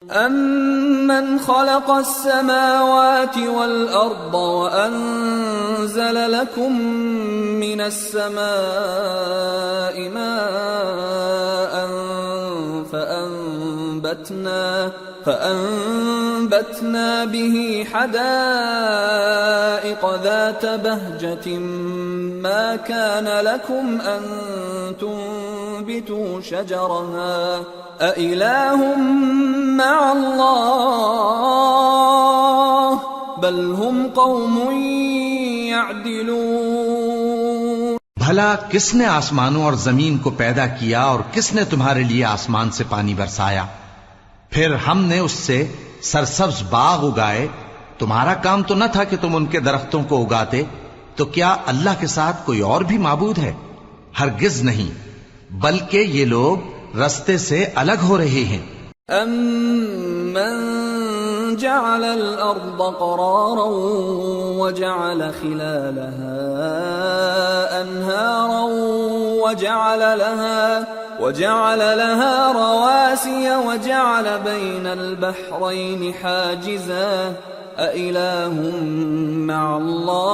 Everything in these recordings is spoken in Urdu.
أَمَّنْ خَلَقَ السَّمَاوَاتِ وَالْأَرْضَ وَأَنزَلَ لَكُم مِّنَ السَّمَاءِ مَاءً فَأَنبَتْنَا بِهِ حَدَائِقَ ذَاتَ بَهْجَةٍ مَّا كَانَ لَكُمْ أَن تُنبِتُوا شَجَرَهَا أَإِلَٰهٌ مَّعَ اللَّهِ بَلْ هُمْ قَوْمٌ يَعْدِلُونَ۔ بھلا کس نے آسمانوں اور زمین کو پیدا کیا اور کس نے تمہارے لیے آسمان سے پانی برسایا؟ پھر ہم نے اس سے سرسبز باغ اگائے۔ تمہارا کام تو نہ تھا کہ تم ان کے درختوں کو اگاتے؟ تو کیا اللہ کے ساتھ کوئی اور بھی معبود ہے؟ ہرگز نہیں، بلکہ یہ لوگ رستے سے الگ ہو رہے ہیں۔ أَمَّن جَعَلَ الْأَرْضَ قَرَارًا وَجَعَلَ خِلَالَهَا أَنْهَارًا وَجَعَلَ لَهَا رَوَاسِيَ وَجَعَلَ بَيْنَ الْبَحْرَيْنِ حَاجِزًا أَإِلَٰهٌ مَّعَ اللَّهِ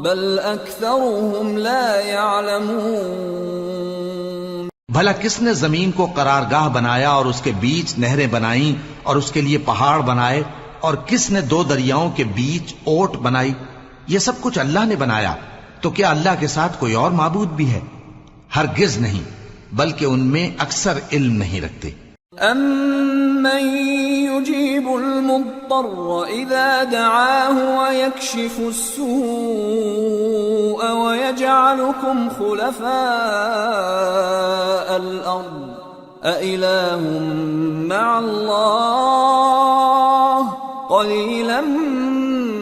بَلْ أَكْثَرُهُمْ لَا يَعْلَمُونَ۔ بھلا کس نے زمین کو قرارگاہ بنایا اور اس کے بیچ نہریں بنائیں اور اس کے لیے پہاڑ بنائے، اور کس نے دو دریاؤں کے بیچ اوٹ بنائی؟ یہ سب کچھ اللہ نے بنایا، تو کیا اللہ کے ساتھ کوئی اور معبود بھی ہے؟ ہرگز نہیں، بلکہ ان میں اکثر علم نہیں رکھتے۔ أَمَّن يُجِيبُ الْمُضْطَرَّ إِذَا دَعَاهُ وَيَكْشِفُ السُّوءَ وَيَجْعَلُكُمْ خُلَفَاءَ الْأَرْضِ أَإِلَٰهٌ مَّعَ اللَّهِ قَلِيلًا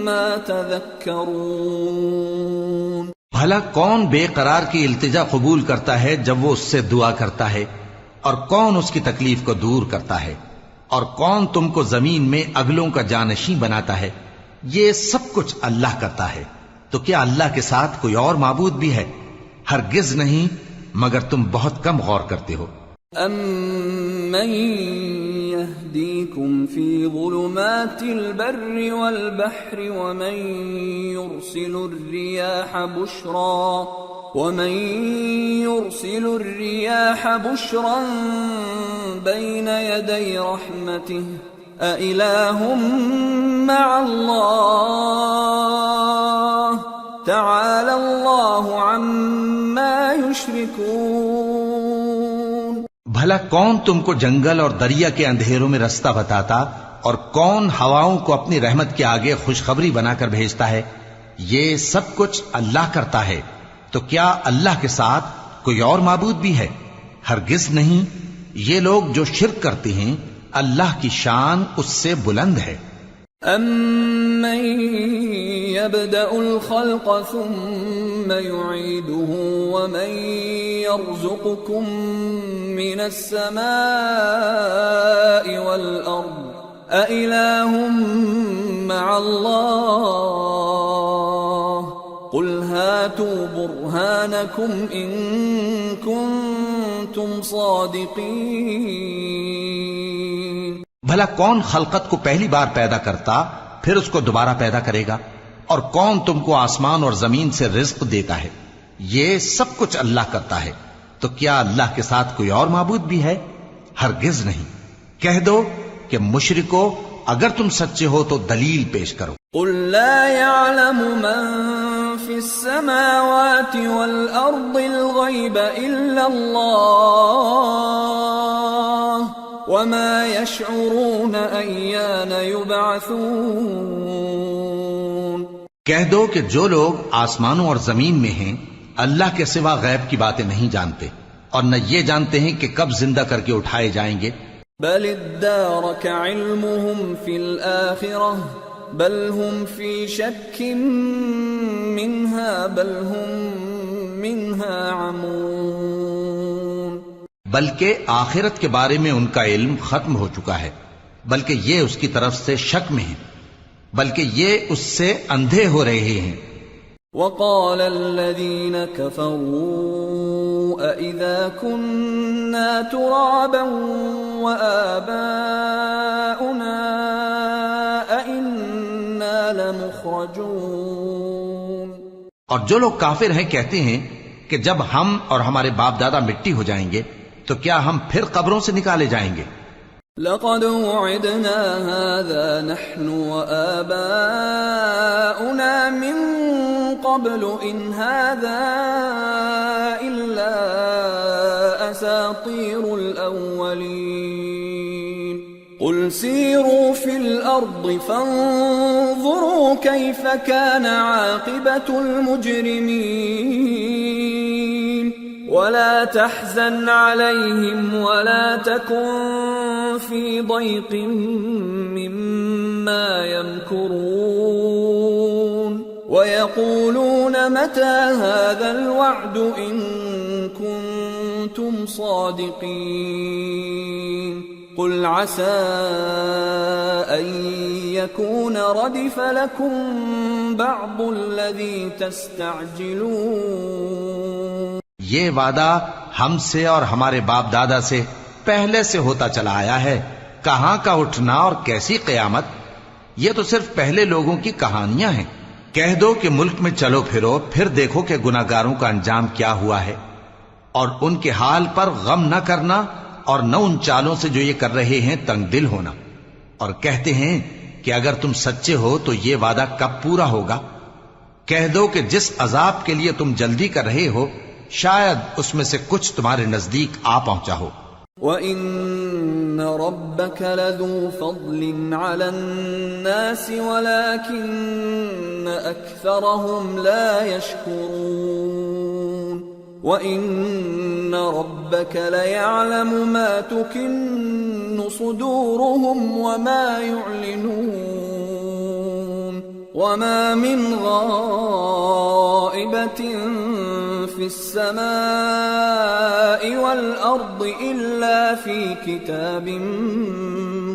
مَّا تَذَكَّرُونَ۔ بھلا کون بے قرار کی التجا قبول کرتا ہے جب وہ اس سے دعا کرتا ہے، اور کون اس کی تکلیف کو دور کرتا ہے، اور کون تم کو زمین میں اگلوں کا جانشین بناتا ہے؟ یہ سب کچھ اللہ کرتا ہے، تو کیا اللہ کے ساتھ کوئی اور معبود بھی ہے؟ ہرگز نہیں، مگر تم بہت کم غور کرتے ہو۔ أَمَّن يَهْدِيكُمْ فِي ظُلُمَاتِ الْبَرِّ وَالْبَحْرِ وَمَن يُرْسِلُ الرِّيَاحَ بُشْرًا بَيْنَ يَدَيْ رَحْمَتِهِ أَإِلَٰهٌ مَّعَ اللَّهِ تَعَالَى اللَّهُ عَمَّا يُشْرِكُونَ۔ بھلا کون تم کو جنگل اور دریا کے اندھیروں میں رستہ بتاتا، اور کون ہواؤں کو اپنی رحمت کے آگے خوشخبری بنا کر بھیجتا ہے؟ یہ سب کچھ اللہ کرتا ہے، تو کیا اللہ کے ساتھ کوئی اور معبود بھی ہے؟ ہرگز نہیں، یہ لوگ جو شرک کرتے ہیں اللہ کی شان اس سے بلند ہے۔ أَمَّن يَبْدَأُ الْخَلْقَ ثُمَّ يُعِيدُهُ وَمَن يَرْزُقُكُم مِّنَ السَّمَاءِ وَالْأَرْضِ أَإِلَٰهٌ مَّعَ اللَّهِ قُلْ هَاتُوا بُرْهَانَكُمْ إِن كُنتُمْ صَادِقِينَ۔ بھلا کون خلقت کو پہلی بار پیدا کرتا پھر اس کو دوبارہ پیدا کرے گا؟ اور کون تم کو آسمان اور زمین سے رزق دیتا ہے؟ یہ سب کچھ اللہ کرتا ہے، تو کیا اللہ کے ساتھ کوئی اور معبود بھی ہے؟ ہرگز نہیں۔ کہہ دو کہ مشرکو، اگر تم سچے ہو تو دلیل پیش کرو۔ قُل لَّا يَعْلَمُ مَن فِي السَّمَاوَاتِ وَالْأَرْضِ الْغَيْبَ إِلَّا اللَّهُ وَمَا يَشْعُرُونَ أَيَّانَ يُبْعَثُونَ۔ کہہ دو کہ جو لوگ آسمانوں اور زمین میں ہیں اللہ کے سوا غیب کی باتیں نہیں جانتے، اور نہ یہ جانتے ہیں کہ کب زندہ کر کے اٹھائے جائیں گے۔ بَلِ ادَّارَكَ عِلْمُهُمْ فِي الْآخِرَةِ بَلْ هُمْ فِي شَكٍّ مِّنْهَا بَلْ هُمْ مِنْهَا عَمُونَ۔ بلکہ آخرت کے بارے میں ان کا علم ختم ہو چکا ہے، بلکہ یہ اس کی طرف سے شک میں ہیں، بلکہ یہ اس سے اندھے ہو رہے ہیں۔ وَقَالَ الَّذِينَ كَفَرُوا أَإِذَا كُنَّا تُرَابًا وَآبَاؤُنَا أَإِنَّا لَمُخْرَجُونَ۔ اور جو لوگ کافر ہیں کہتے ہیں کہ جب ہم اور ہمارے باپ دادا مٹی ہو جائیں گے تو کیا ہم پھر قبروں سے نکالے جائیں گے؟ لَقَدْ وُعِدْنَا هَذَا نَحْنُ وَآبَاؤُنَا مِنْ قَبْلُ إِنْ هَذَا إِلَّا أَسَاطِيرُ الْأَوَّلِينَ قُلْ سِيرُوا فِي الْأَرْضِ فَانظُرُوا كَيْفَ كَانَ عَاقِبَةُ الْمُجْرِمِينَ وَلَا تَحْزَنْ عَلَيْهِمْ وَلَا تَكُنْ فِي ضَيْقٍ مِّمَّا يَمْكُرُونَ وَيَقُولُونَ مَتَى هَذَا الْوَعْدُ إِن كُنتُمْ صَادِقِينَ قُلْ عَسَىٰ أَن يَكُونَ رَدِفَ لَكُمْ بَعْضُ الَّذِي تَسْتَعْجِلُونَ۔ یہ وعدہ ہم سے اور ہمارے باپ دادا سے پہلے سے ہوتا چلا آیا ہے، کہاں کا اٹھنا اور کیسی قیامت، یہ تو صرف پہلے لوگوں کی کہانیاں ہیں۔ کہہ دو کہ ملک میں چلو پھرو، پھر دیکھو کہ گناہگاروں کا انجام کیا ہوا ہے، اور ان کے حال پر غم نہ کرنا اور نہ ان چالوں سے جو یہ کر رہے ہیں تنگ دل ہونا، اور کہتے ہیں کہ اگر تم سچے ہو تو یہ وعدہ کب پورا ہوگا؟ کہہ دو کہ جس عذاب کے لیے تم جلدی کر رہے ہو شاید اس میں سے کچھ تمہارے نزدیک آ پہنچا ہو۔ وَإِنَّ رَبَّكَ لَذُو فَضْلٍ عَلَى النَّاسِ وَلَكِنَّ أَكْثَرَهُمْ لَا يَشْكُرُونَ وَإِنَّ رَبَّكَ لَيَعْلَمُ مَا تُكِنُّ صُدُورُهُمْ وَمَا يُعْلِنُونَ وَمَا مِنْ غَائِبَةٍ فِي السَّمَاءِ وَالْأَرْضِ إِلَّا فِي كِتَابٍ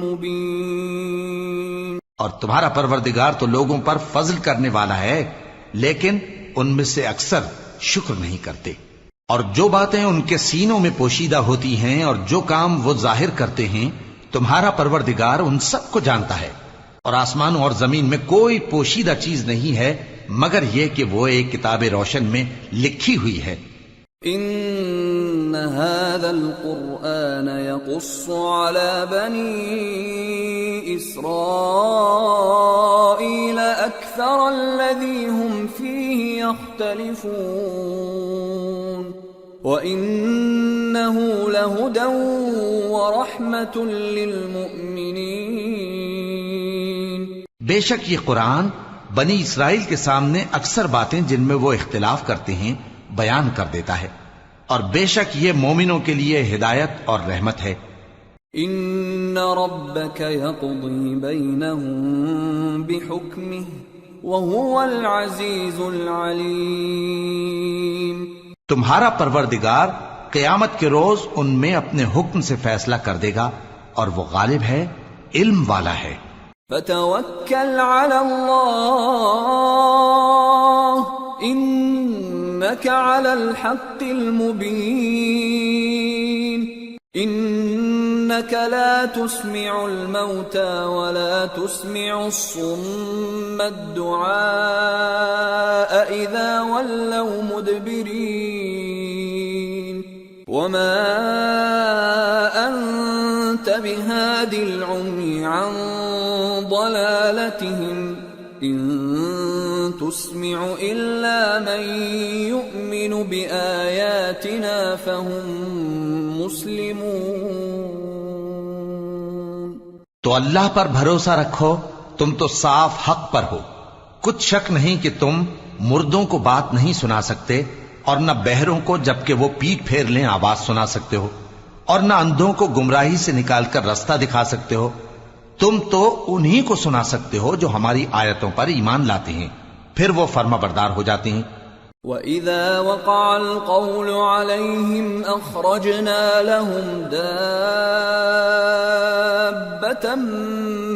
مُبِينٍ۔ اور تمہارا پروردگار تو لوگوں پر فضل کرنے والا ہے، لیکن ان میں سے اکثر شکر نہیں کرتے۔ اور جو باتیں ان کے سینوں میں پوشیدہ ہوتی ہیں اور جو کام وہ ظاہر کرتے ہیں تمہارا پروردگار ان سب کو جانتا ہے۔ اور آسمانوں اور زمین میں کوئی پوشیدہ چیز نہیں ہے مگر یہ کہ وہ ایک کتاب روشن میں لکھی ہوئی ہے۔ ان هذا القرآن يقص على بني اسرائيل اكثر الذي هم فيه يختلفون وانه لهدى ورحمة للمؤمنين۔ بے شک یہ قرآن بنی اسرائیل کے سامنے اکثر باتیں جن میں وہ اختلاف کرتے ہیں بیان کر دیتا ہے، اور بے شک یہ مومنوں کے لیے ہدایت اور رحمت ہے۔ ان ربك يقضي بينهم بحكمه وهو العزيز العليم۔ تمہارا پروردگار قیامت کے روز ان میں اپنے حکم سے فیصلہ کر دے گا اور وہ غالب ہے، علم والا ہے۔ فتوکل علی اللہ انک علی الحق المبین انک لا تسمع الموتى ولا تسمع الصم الدعاء اذا ولوا مدبرین وما انت بهاد العمي عن ضلالتهم ان تسمع الا من يؤمن بآياتنا فهم مسلمون۔ تو اللہ پر بھروسہ رکھو، تم تو صاف حق پر ہو۔ کچھ شک نہیں کہ تم مردوں کو بات نہیں سنا سکتے اور نہ بہروں کو جبکہ وہ پیٹ پھیر لیں آواز سنا سکتے ہو، اور نہ اندھوں کو گمراہی سے نکال کر رستہ دکھا سکتے ہو۔ تم تو انہی کو سنا سکتے ہو جو ہماری آیتوں پر ایمان لاتے ہیں، پھر وہ فرما بردار ہو جاتے ہیں۔ وَإِذَا وَقَعَ الْقَوْلُ عَلَيْهِمْ أَخْرَجْنَا لَهُمْ دَابَّةً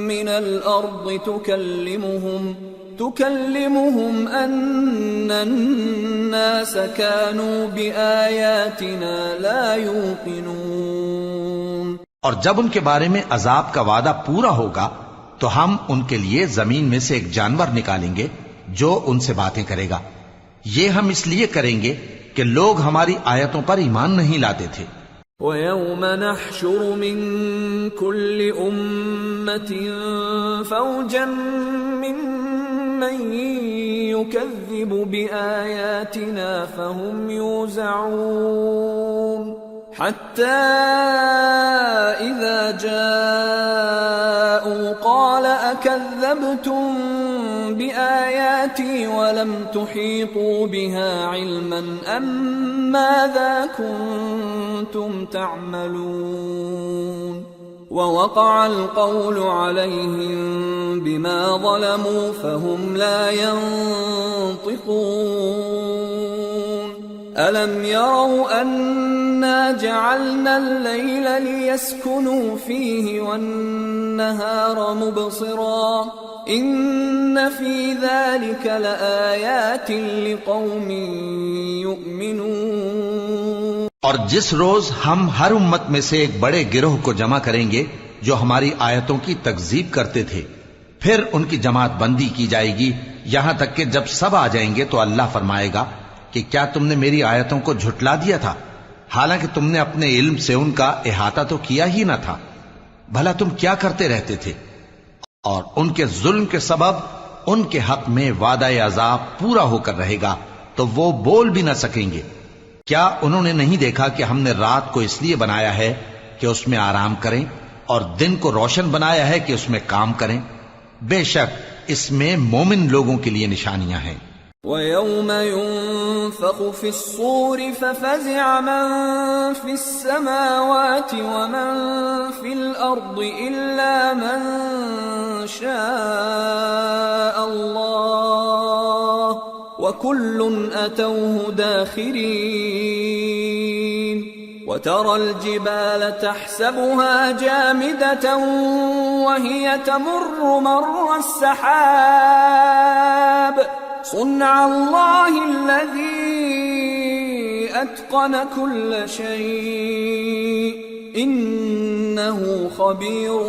مِّنَ الْأَرْضِ تكلمهم أن الناس كانوا بآياتنا لا يوقنون۔ اور جب ان کے بارے میں عذاب کا وعدہ پورا ہوگا تو ہم ان کے لیے زمین میں سے ایک جانور نکالیں گے جو ان سے باتیں کرے گا۔ یہ ہم اس لیے کریں گے کہ لوگ ہماری آیتوں پر ایمان نہیں لاتے تھے۔ وَيَوْمَ نَحْشُرُ مِن كُلِّ أُمَّةٍ فَوْجًا مِّمَّن يُكَذِّبُ بِآيَاتِنَا فَهُمْ يُوزَعُونَ حَتَّى إِذَا جَاءُوا قَالَ أَكَذَّبْتُم بِآيَاتِي وَلَمْ تُحِيطُوا بِهَا عِلْمًا أَمْ مَاذَا كُنتُمْ تَعْمَلُونَ وَوَقَعَ الْقَوْلُ عَلَيْهِمْ بِمَا ظَلَمُوا فَهُمْ لَا يَنطِقُونَ أَلَمْ يَرَوْا أَنَّا جَعَلْنَا اللَّيْلَ لِيَسْكُنُوا فِيهِ وَالنَّهَارَ مُبْصِرًا إِنَّ فِي ذَلِكَ لَآيَاتٍ لِقَوْمٍ يُؤْمِنُونَ۔ اور جس روز ہم ہر امت میں سے ایک بڑے گروہ کو جمع کریں گے جو ہماری آیتوں کی تکذیب کرتے تھے، پھر ان کی جماعت بندی کی جائے گی یہاں تک کہ جب سب آ جائیں گے تو اللہ فرمائے گا کہ کیا تم نے میری آیتوں کو جھٹلا دیا تھا، حالانکہ تم نے اپنے علم سے ان کا احاطہ تو کیا ہی نہ تھا، بھلا تم کیا کرتے رہتے تھے؟ اور ان کے ظلم کے سبب ان کے حق میں وعدہ عذاب پورا ہو کر رہے گا تو وہ بول بھی نہ سکیں گے۔ کیا انہوں نے نہیں دیکھا کہ ہم نے رات کو اس لیے بنایا ہے کہ اس میں آرام کریں اور دن کو روشن بنایا ہے کہ اس میں کام کریں؟ بے شک اس میں مومن لوگوں کے لیے نشانیاں ہیں۔ وَيَوْمَ يُنفَخُ فِي الصُّورِ فَفَزِعَ مَن فِي السَّمَاوَاتِ وَمَن فِي الْأَرْضِ إِلَّا مَن شَاءَ اللَّهُ وَكُلٌّ أَتَوْهُ دَاخِرِينَ وَتَرَى الْجِبَالَ تَحْسَبُهَا جَامِدَةً وَهِيَ تَمُرُّ مَرَّ السَّحَابِ صُنْعَ اللَّهِ الَّذِي أَتْقَنَ كُلَّ شَيْءٍ إِنَّهُ خَبِيرٌ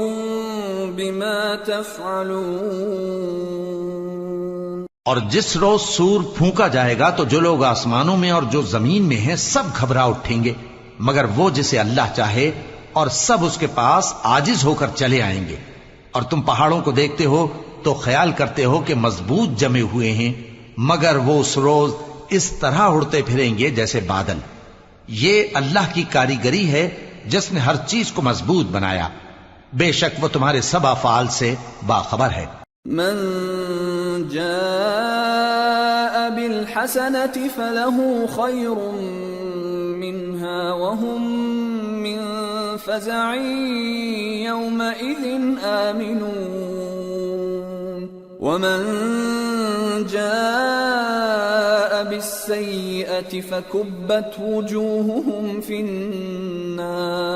بِمَا تَفْعَلُونَ۔ اور جس روز سور پھونکا جائے گا تو جو لوگ آسمانوں میں اور جو زمین میں ہیں سب گھبرا اٹھیں گے مگر وہ جسے اللہ چاہے، اور سب اس کے پاس عاجز ہو کر چلے آئیں گے۔ اور تم پہاڑوں کو دیکھتے ہو تو خیال کرتے ہو کہ مضبوط جمے ہوئے ہیں، مگر وہ اس روز اس طرح اڑتے پھریں گے جیسے بادل۔ یہ اللہ کی کاریگری ہے جس نے ہر چیز کو مضبوط بنایا، بے شک وہ تمہارے سب افعال سے باخبر ہے۔ من جاء بالحسنة فله خير منها وهم من فزع يومئذ آمنون ومن جاء بالسيئة فكبت وجوههم في النار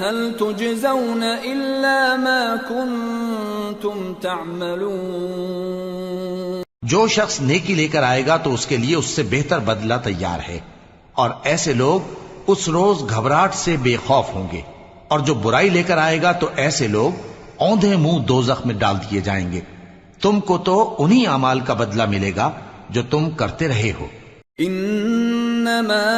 هل تجزون إلا ما كنتم تعملون۔ جو شخص نیکی لے کر آئے گا تو اس کے لیے اس سے بہتر بدلہ تیار ہے، اور ایسے لوگ اس روز گھبراہٹ سے بے خوف ہوں گے، اور جو برائی لے کر آئے گا تو ایسے لوگ اوندھے منہ دوزخ میں ڈال دیے جائیں گے۔ تم کو تو انہی اعمال کا بدلہ ملے گا جو تم کرتے رہے ہو۔ انما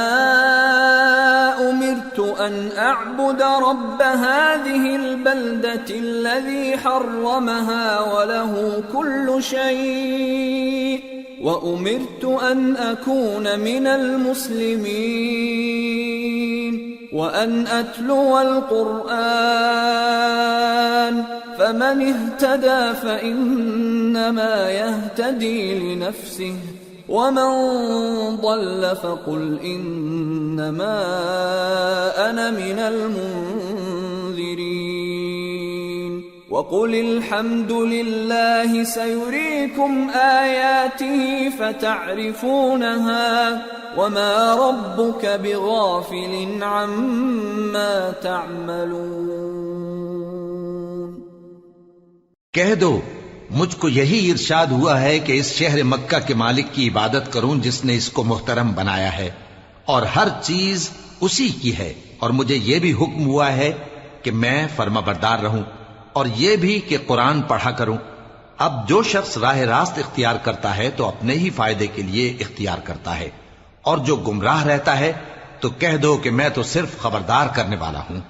امرت ان اعبد رب هذه البلدة الذي حرمها وله كل شيء وامرت ان اكون من المسلمين وان اتلو القرآن فمن اهتدى فانما يهتدي لنفسه ومن ضل فقل انما انا من المنذرين وقل الحمد لله سيريكم آياته فتعرفونها وما ربك بغافل عما تعملون۔ کہہ دو مجھ کو یہی ارشاد ہوا ہے کہ اس شہر مکہ کے مالک کی عبادت کروں جس نے اس کو محترم بنایا ہے اور ہر چیز اسی کی ہے، اور مجھے یہ بھی حکم ہوا ہے کہ میں فرما بردار رہوں، اور یہ بھی کہ قرآن پڑھا کروں۔ اب جو شخص راہ راست اختیار کرتا ہے تو اپنے ہی فائدے کے لیے اختیار کرتا ہے، اور جو گمراہ رہتا ہے تو کہہ دو کہ میں تو صرف خبردار کرنے والا ہوں۔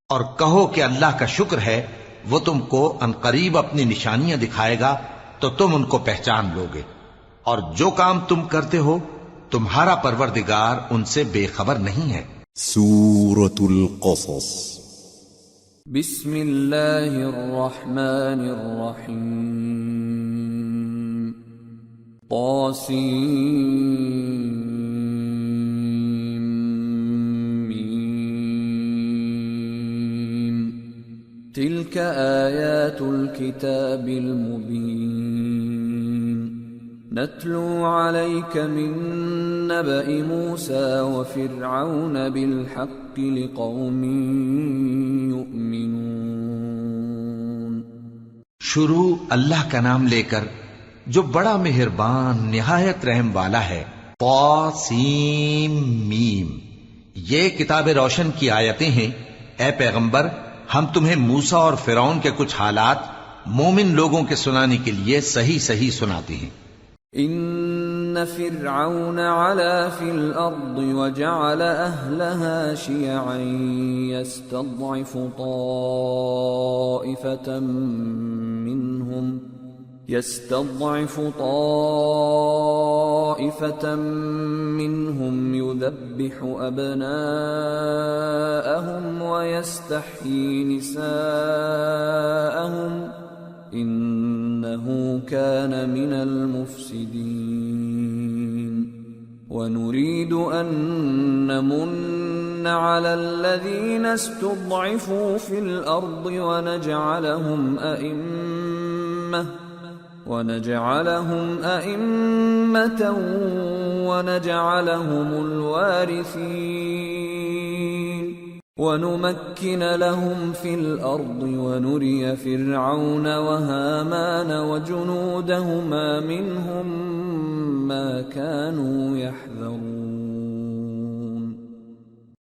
اور کہو کہ اللہ کا شکر ہے وہ تم کو عنقریب اپنی نشانیاں دکھائے گا تو تم ان کو پہچان لوگے، اور جو کام تم کرتے ہو تمہارا پروردگار ان سے بے خبر نہیں ہے۔ سورة القصص بسم اللہ الرحمن الرحیم طاسیم تلك آیات الكتاب المبین نتلو علیک من نبأ موسى وفرعون بالحق لقوم یؤمنون۔ شروع اللہ کا نام لے کر جو بڑا مہربان نہایت رحم والا ہے۔ طاسیم میم، یہ کتاب روشن کی آیتیں ہیں۔ اے پیغمبر، ہم تمہیں موسیٰ اور فرعون کے کچھ حالات مومن لوگوں کے سنانے کے لیے صحیح صحیح سناتے ہیں۔ ان فرعون علا فی الارض وجعل اہلها شیعا يستضعف طائفة منهم يذبح أبناءهم ويستحيي نساءهم إنه كان من المفسدين ونريد أن نمن على الذين استضعفوا في الأرض ونجعلهم أئمة ونجعلهم الوارثين ونمكن لهم في الأرض ونري فرعون وهامان وجنودهما منهم ما كانوا يحذرون۔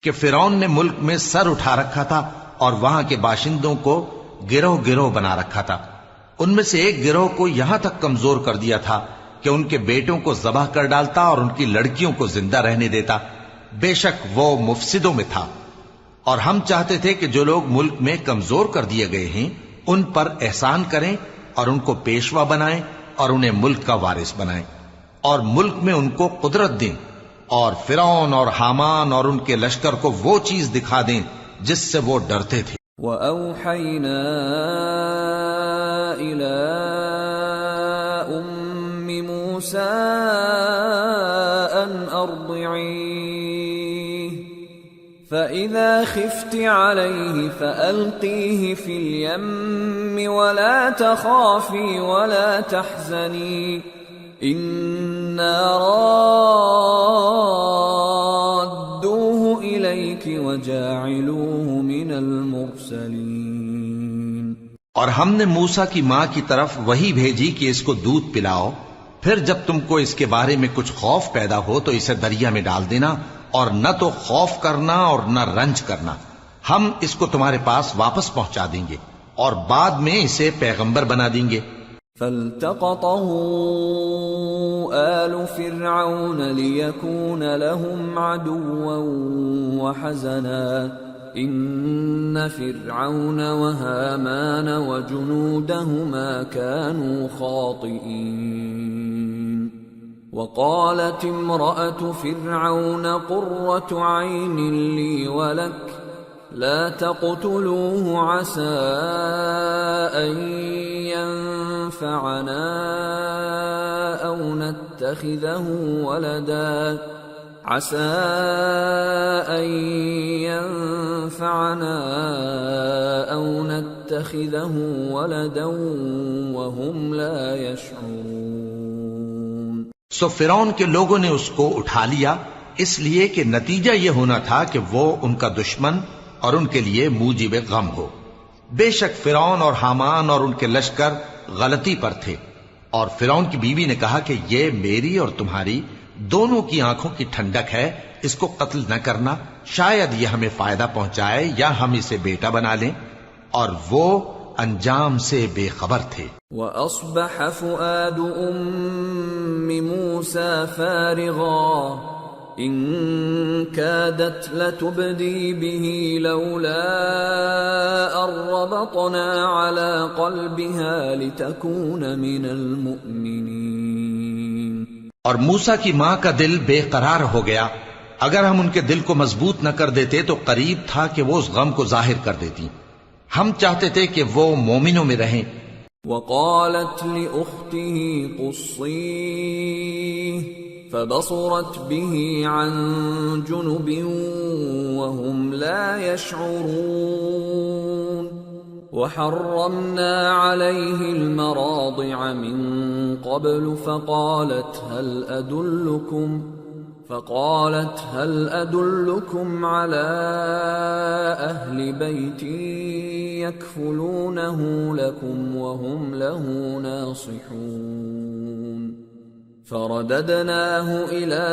کہ فرعون نے ملک میں سر اٹھا رکھا تھا اور وہاں کے باشندوں کو گروہ گروہ بنا رکھا تھا۔ ان میں سے ایک گروہ کو یہاں تک کمزور کر دیا تھا کہ ان کے بیٹوں کو ذبح کر ڈالتا اور ان کی لڑکیوں کو زندہ رہنے دیتا۔ بے شک وہ مفسدوں میں تھا۔ اور ہم چاہتے تھے کہ جو لوگ ملک میں کمزور کر دیے گئے ہیں ان پر احسان کریں اور ان کو پیشوا بنائیں اور انہیں ملک کا وارث بنائیں، اور ملک میں ان کو قدرت دیں، اور فرعون اور حامان اور ان کے لشکر کو وہ چیز دکھا دیں جس سے وہ ڈرتے تھے۔ وَأَوْحَيْنَا إِلَىٰ أُمِّ مُوسَىٰ أَنْ أَرْضِعِيهِ فَإِذَا خِفْتِ عَلَيْهِ فَأَلْقِيهِ فِي الْيَمِّ وَلَا تَخَافِي وَلَا تَحْزَنِي إِنَّا رَادُّوهُ إِلَيْكِ وَجَاعِلُوهُ مِنَ الْمُرْسَلِينَ۔ اور ہم نے موسیٰ کی ماں کی طرف وہی بھیجی کہ اس کو دودھ پلاؤ، پھر جب تم کو اس کے بارے میں کچھ خوف پیدا ہو تو اسے دریا میں ڈال دینا، اور نہ تو خوف کرنا اور نہ رنج کرنا، ہم اس کو تمہارے پاس واپس پہنچا دیں گے اور بعد میں اسے پیغمبر بنا دیں گے۔ فالتقطه آل فرعون ليكون لهم عدوا وحزنا إن فرعون وهامان وجنودهما كانوا خاطئين وقالت امرأة فرعون قرة عين لي ولك لا تقتلوه عسى أن ينفعنا أو نتخذه ولدا عسى أن ينفعنا أو نتخذه ولدا وهم لا يشعرون۔ سو فرعون کے لوگوں نے اس کو اٹھا لیا، اس لیے کہ نتیجہ یہ ہونا تھا کہ وہ ان کا دشمن اور ان کے لیے موجب غم ہو۔ بے شک فرعون اور حامان اور ان کے لشکر غلطی پر تھے، اور فرعون کی بیوی نے کہا کہ یہ میری اور تمہاری دونوں کی آنکھوں کی ٹھنڈک ہے، اس کو قتل نہ کرنا، شاید یہ ہمیں فائدہ پہنچائے یا ہم اسے بیٹا بنا لیں، اور وہ انجام سے بے خبر تھے۔ وَأَصْبَحَ فُؤَادُ أُمِّ مُوسَى فَارِغًا إِن كَادَتْ لَتُبْدِي بِهِ لَوْلَا أَن رَّبَطْنَا عَلَى قَلْبِهَا لِتَكُونَ مِنَ الْمُؤْمِنِينَ۔ اور موسیٰ کی ماں کا دل بے قرار ہو گیا، اگر ہم ان کے دل کو مضبوط نہ کر دیتے تو قریب تھا کہ وہ اس غم کو ظاہر کر دیتی، ہم چاہتے تھے کہ وہ مومنوں میں رہیں۔ وقالت لأخته قصيه فبصرت به عن جنب وهم لا يشعرون وحرمنا عليه المراضع من قبل فقالت هل أدلكم على أهل بيت يكفلونه لكم وهم له ناصحون فرددناه إلى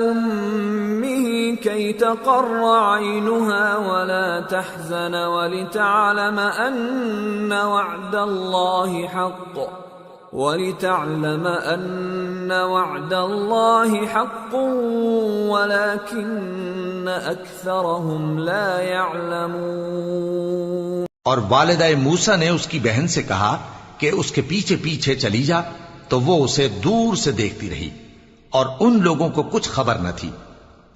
أمه كي تقر عينها ولا تحزن ولتعلم أن وعد الله حق ولكن أكثرهم لا يعلمون۔ اور والدہ موسیٰ نے اس کی بہن سے کہا کہ اس کے پیچھے پیچھے چلی جا، تو وہ اسے دور سے دیکھتی رہی، اور ان لوگوں کو کچھ خبر نہ تھی،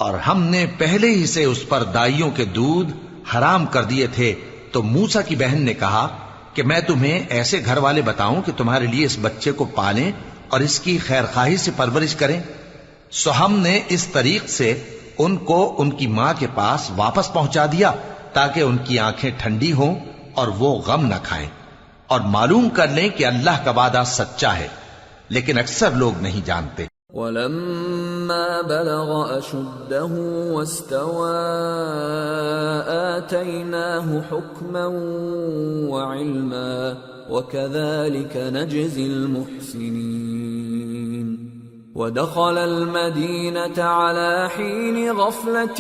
اور ہم نے پہلے ہی سے اس پر دائیوں کے دودھ حرام کر دیے تھے۔ تو موسیٰ کی بہن نے کہا کہ میں تمہیں ایسے گھر والے بتاؤں کہ تمہارے لیے اس بچے کو پالیں اور اس کی خیر خواہی سے پرورش کریں۔ سو ہم نے اس طریق سے ان کو ان کی ماں کے پاس واپس پہنچا دیا تاکہ ان کی آنکھیں ٹھنڈی ہوں اور وہ غم نہ کھائیں، اور معلوم کر لیں کہ اللہ کا وعدہ سچا ہے، لیکن اکثر لوگ نہیں جانتے۔ وَلَمَّا بَلَغَ أَشُدَّهُ وَاسْتَوَى آتَيْنَاهُ حُكْمًا وَعِلْمًا وَكَذَلِكَ نَجْزِي الْمُحْسِنِينَ ودخل المدينة على حين غفلة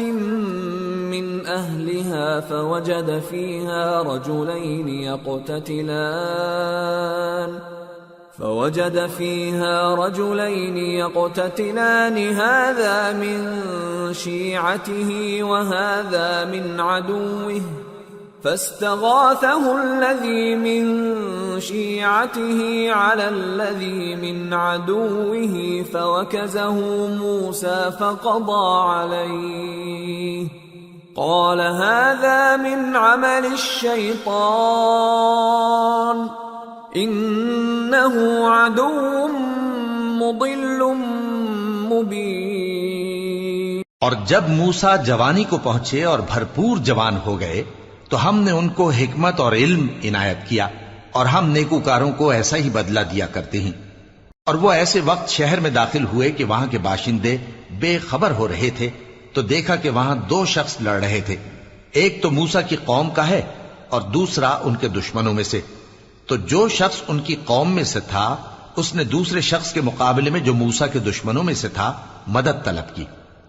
من أهلها فوجد فيها رجلين يقتتلان هذا من شيعته وهذا من عدوه فاستغاثه الذي من شيعته على الذي من عدوه فوكزه موسى فقضى عليه قال هذا من عمل الشيطان إنه عدو مضل مبين۔ اور جب موسیٰ جوانی کو پہنچے اور بھرپور جوان ہو گئے تو ہم نے ان کو حکمت اور علم عنایت کیا، اور ہم نیکوکاروں کو ایسا ہی بدلہ دیا کرتے ہیں۔ اور وہ ایسے وقت شہر میں داخل ہوئے کہ وہاں کے باشندے بے خبر ہو رہے تھے، تو دیکھا کہ وہاں دو شخص لڑ رہے تھے، ایک تو موسیٰ کی قوم کا ہے اور دوسرا ان کے دشمنوں میں سے۔ تو جو شخص ان کی قوم میں سے تھا اس نے دوسرے شخص کے مقابلے میں جو موسیٰ کے دشمنوں میں سے تھا مدد طلب کی،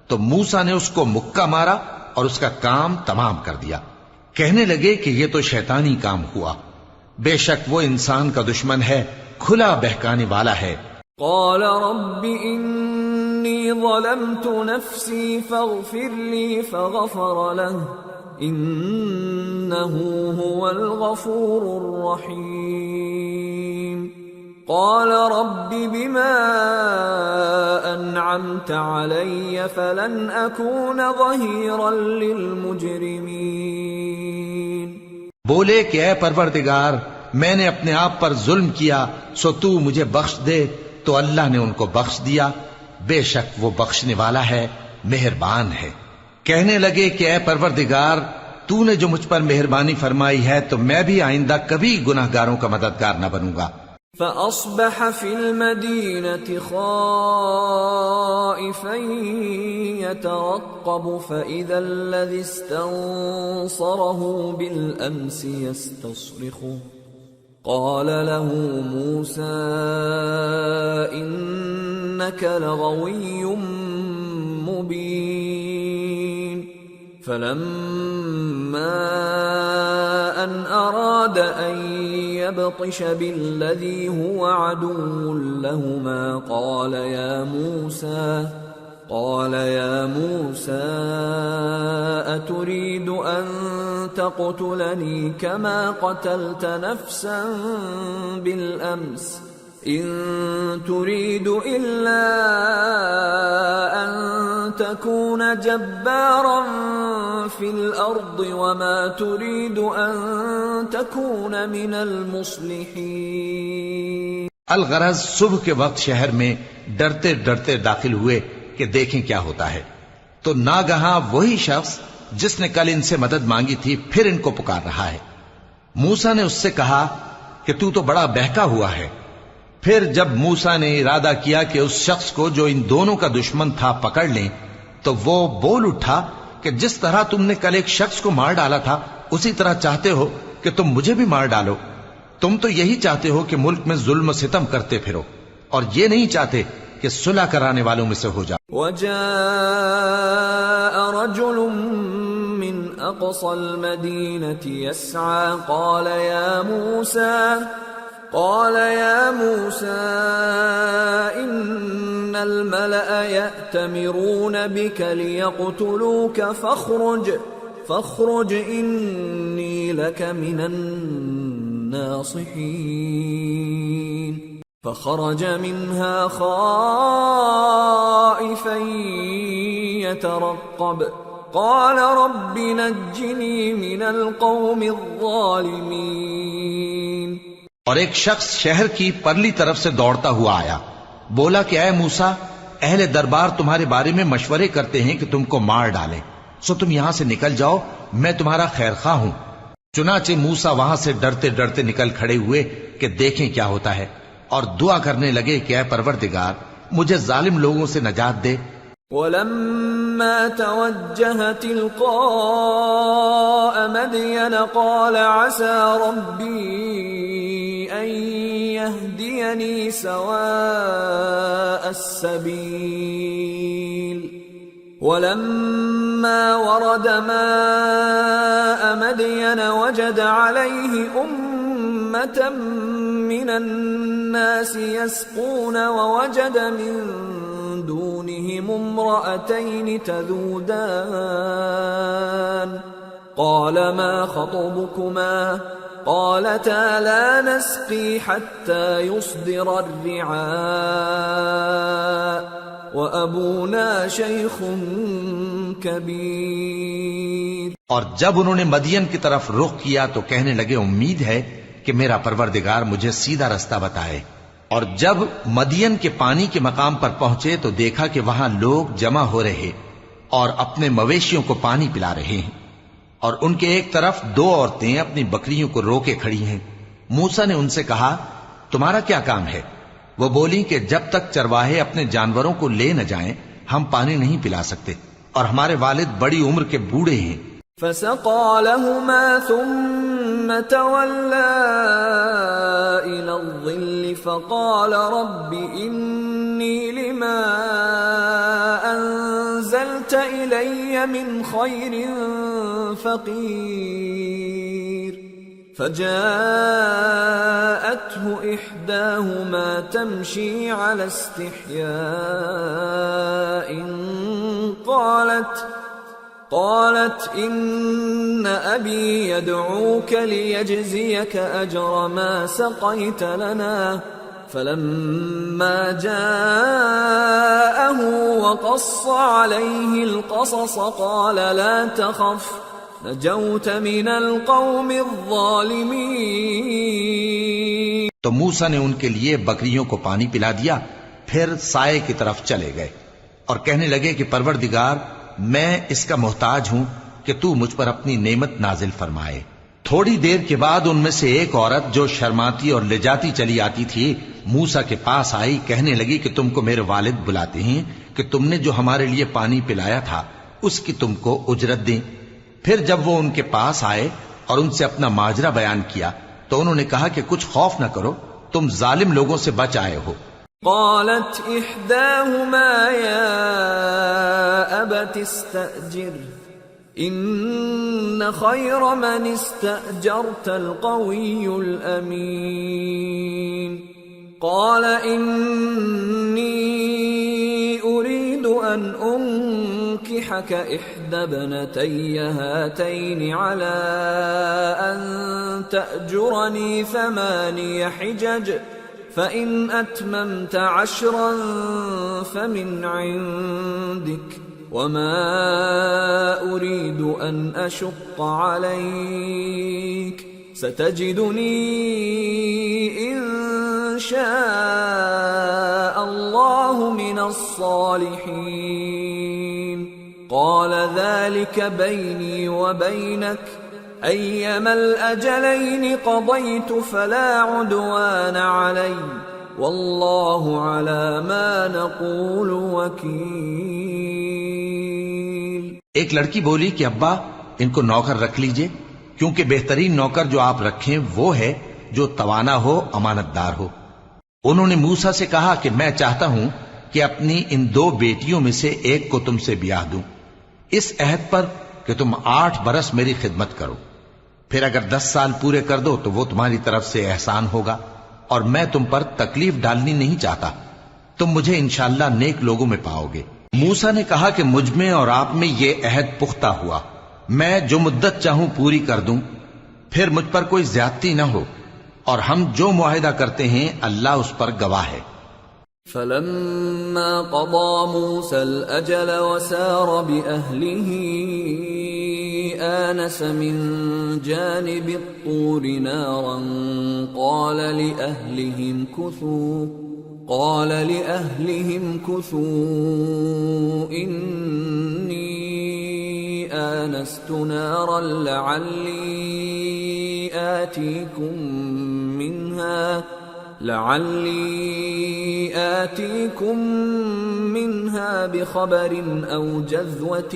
تو موسیٰ نے اس کو مکہ مارا اور اس کا کام تمام کر دیا۔ کہنے لگے کہ یہ تو شیطانی کام ہوا، بے شک وہ انسان کا دشمن ہے، کھلا بہکانے والا ہے۔ قال رب انی ظلمت نفسی فاغفر لی فغفر له انه هو الغفور الرحیم۔ قال رب بما انعمت علی فلن اکون ظہیرا للمجرمین۔ بولے کہ اے پروردگار میں نے اپنے آپ پر ظلم کیا، سو تو مجھے بخش دے، تو اللہ نے ان کو بخش دیا، بے شک وہ بخشنے والا ہے، مہربان ہے۔ کہنے لگے کہ اے پروردگار تو نے جو مجھ پر مہربانی فرمائی ہے تو میں بھی آئندہ کبھی گناہگاروں کا مددگار نہ بنوں گا۔ فأصبح في المدينة خائفا يترقب فإذا الذي استنصره بالأمس يستصرخه قال له موسى إنك لغوي مبين فلما أن أراد أن يبطش بالذي هو عدو لهما قال يا موسى أتريد أن تقتلني كما قتلت نفسا بالأمس إن تريد إلا أن تكون جبارا في الأرض وما تريد أن تكون من المصلحين. الغرض صبح کے وقت شہر میں ڈرتے ڈرتے داخل ہوئے کہ دیکھیں کیا ہوتا ہے، تو ناگہاں وہی شخص جس نے کل ان سے مدد مانگی تھی پھر ان کو پکار رہا ہے. موسیٰ نے اس سے کہا کہ تو بڑا بہکا ہوا ہے. پھر جب موسیٰ نے ارادہ کیا کہ اس شخص کو جو ان دونوں کا دشمن تھا پکڑ لیں، تو وہ بول اٹھا کہ جس طرح تم نے کل ایک شخص کو مار ڈالا تھا اسی طرح چاہتے ہو کہ تم مجھے بھی مار ڈالو. تم تو یہی چاہتے ہو کہ ملک میں ظلم و ستم کرتے پھرو، اور یہ نہیں چاہتے کہ صلح کرانے والوں میں سے ہو جاؤ. وجاء رجل من اقصى المدينة يسعى قال يا موسى إن الملأ يأتمرون بك ليقتلوك فاخرج إني لك من الناصحين. فخرج منها خائفا يترقب قال رب نجني من القوم الظالمين. اور ایک شخص شہر کی پرلی طرف سے دوڑتا ہوا آیا، بولا کہ اے موسیٰ، اہل دربار تمہارے بارے میں مشورے کرتے ہیں کہ تم کو مار ڈالیں، سو تم یہاں سے نکل جاؤ، میں تمہارا خیر خواہ ہوں. چنانچہ موسیٰ وہاں سے ڈرتے ڈرتے نکل کھڑے ہوئے کہ دیکھیں کیا ہوتا ہے، اور دعا کرنے لگے کہ اے پروردگار مجھے ظالم لوگوں سے نجات دے. وَلَمَّا تَوَجَّهَ تِلْقَاءَ مَدْيَنَ قَالَ عَسَى رَبِّي أَن يَهْدِيَنِي سَوَاءَ السَّبِيلِ. وَلَمَّا وَرَدَ مَاءَ مَدْيَنَ وَجَدَ عَلَيْهِ أُمَّةً مِّنَ النَّاسِ يَسْقُونَ وَوَجَدَ مِن دونهم امرأتين تذودان قال ما خطبكما قالتا لا نسقي حتى يصدر الرعاء وأبونا شيخ كبير. اور جب انہوں نے مدین کی طرف رخ کیا تو کہنے لگے امید ہے کہ میرا پروردگار مجھے سیدھا رستہ بتائے. اور جب مدین کے پانی کے مقام پر پہنچے تو دیکھا کہ وہاں لوگ جمع ہو رہے اور اپنے مویشیوں کو پانی پلا رہے ہیں، اور ان کے ایک طرف دو عورتیں اپنی بکریوں کو روکے کھڑی ہیں. موسیٰ نے ان سے کہا تمہارا کیا کام ہے؟ وہ بولی کہ جب تک چرواہے اپنے جانوروں کو لے نہ جائیں ہم پانی نہیں پلا سکتے، اور ہمارے والد بڑی عمر کے بوڑھے ہیں. فسقى لهما ثم تولى إلى الظل فقال رب إني لما أنزلت إلي من خير فقير. فجاءته إحداهما تمشي على استحياء قالت إن أبي يدعوك ليجزيك أجر ما سقيت لنا. فلما جاءه وقص عليه القصص قال لا تخف نجوت من القوم الظالمين. تو موسیٰ نے ان کے لیے بکریوں کو پانی پلا دیا، پھر سائے کی طرف چلے گئے اور کہنے لگے کہ پروردگار میں اس کا محتاج ہوں کہ تو مجھ پر اپنی نعمت نازل فرمائے. تھوڑی دیر کے بعد ان میں سے ایک عورت جو شرماتی اور لجاتی چلی آتی تھی موسیٰ کے پاس آئی، کہنے لگی کہ تم کو میرے والد بلاتے ہیں کہ تم نے جو ہمارے لیے پانی پلایا تھا اس کی تم کو اجرت دیں۔ پھر جب وہ ان کے پاس آئے اور ان سے اپنا ماجرا بیان کیا تو انہوں نے کہا کہ کچھ خوف نہ کرو، تم ظالم لوگوں سے بچ آئے ہو۔ قالت احداهما يا ابت استأجر ان خير من استأجرت القوي الامين قال اني اريد ان انكحك احدى ابنتي هاتين على ان تأجرني 8 حجج فإن أتممت 10 فمن عندك وما أريد أن أشق عليك ستجدني إن شاء الله من الصالحين قال ذلك بيني وبينك أيما الأجلين قضيت فلا عدوان علي والله على ما نقول وكيل۔ ایک لڑکی بولی کہ ابا ان کو نوکر رکھ لیجئے، کیونکہ بہترین نوکر جو آپ رکھیں وہ ہے جو توانا ہو، امانت دار ہو۔ انہوں نے موسیٰ سے کہا کہ میں چاہتا ہوں کہ اپنی ان 2 بیٹیوں میں سے ایک کو تم سے بیاہ دوں، اس عہد پر کہ تم 8 برس میری خدمت کرو، پھر اگر 10 سال پورے کر دو تو وہ تمہاری طرف سے احسان ہوگا، اور میں تم پر تکلیف ڈالنی نہیں چاہتا، تم مجھے انشاءاللہ نیک لوگوں میں پاؤ گے۔ موسیٰ نے کہا کہ مجھ میں اور آپ میں یہ عہد پختہ ہوا، میں جو مدت چاہوں پوری کر دوں، پھر مجھ پر کوئی زیادتی نہ ہو، اور ہم جو معاہدہ کرتے ہیں اللہ اس پر گواہ ہے۔ فلما قضى موسى الأجل وسار بأهله آنس من جانب الطور نارا قال لأهلهم كثوا إني آنست نارا لعلي آتيكم منها بخبر أو جذوة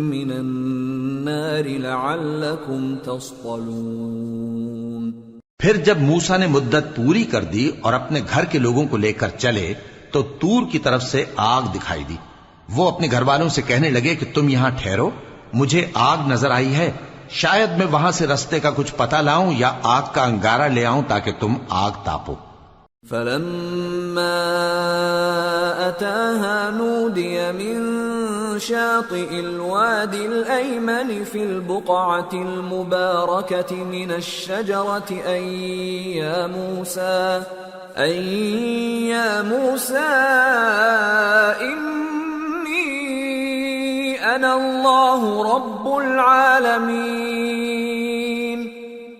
من النار لعلكم تصطلون۔ پھر جب موسیٰ نے مدت پوری کر دی اور اپنے گھر کے لوگوں کو لے کر چلے تو تور کی طرف سے آگ دکھائی دی۔ وہ اپنے گھر والوں سے کہنے لگے کہ تم یہاں ٹھہرو، مجھے آگ نظر آئی ہے، شاید میں وہاں سے رستے کا کچھ پتہ لاؤں یا آگ کا انگارہ لے آؤں تاکہ تم آگ تاپو۔ فلما أتاها نودي من شاطئ الوادي الأيمن في البقعة المباركة من الشجرة أن يا موسى إني أنا الله رب العالمين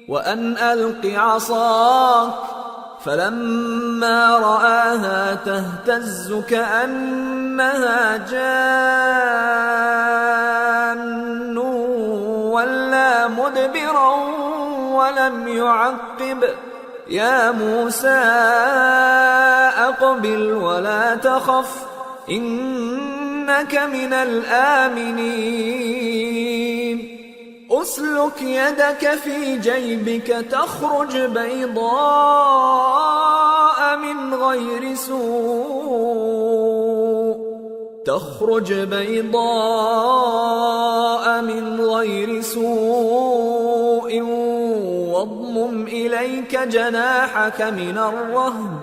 وأن ألق عصاك فلما رآها تهتز كأنها جان ولا مدبرا ولم يعقب يا موسى أقبل ولا تخف إنك من الآمنين أسلك يدك في جيبك تخرج بيضاء من غير سوء واضمم إليك جناحك من الرهب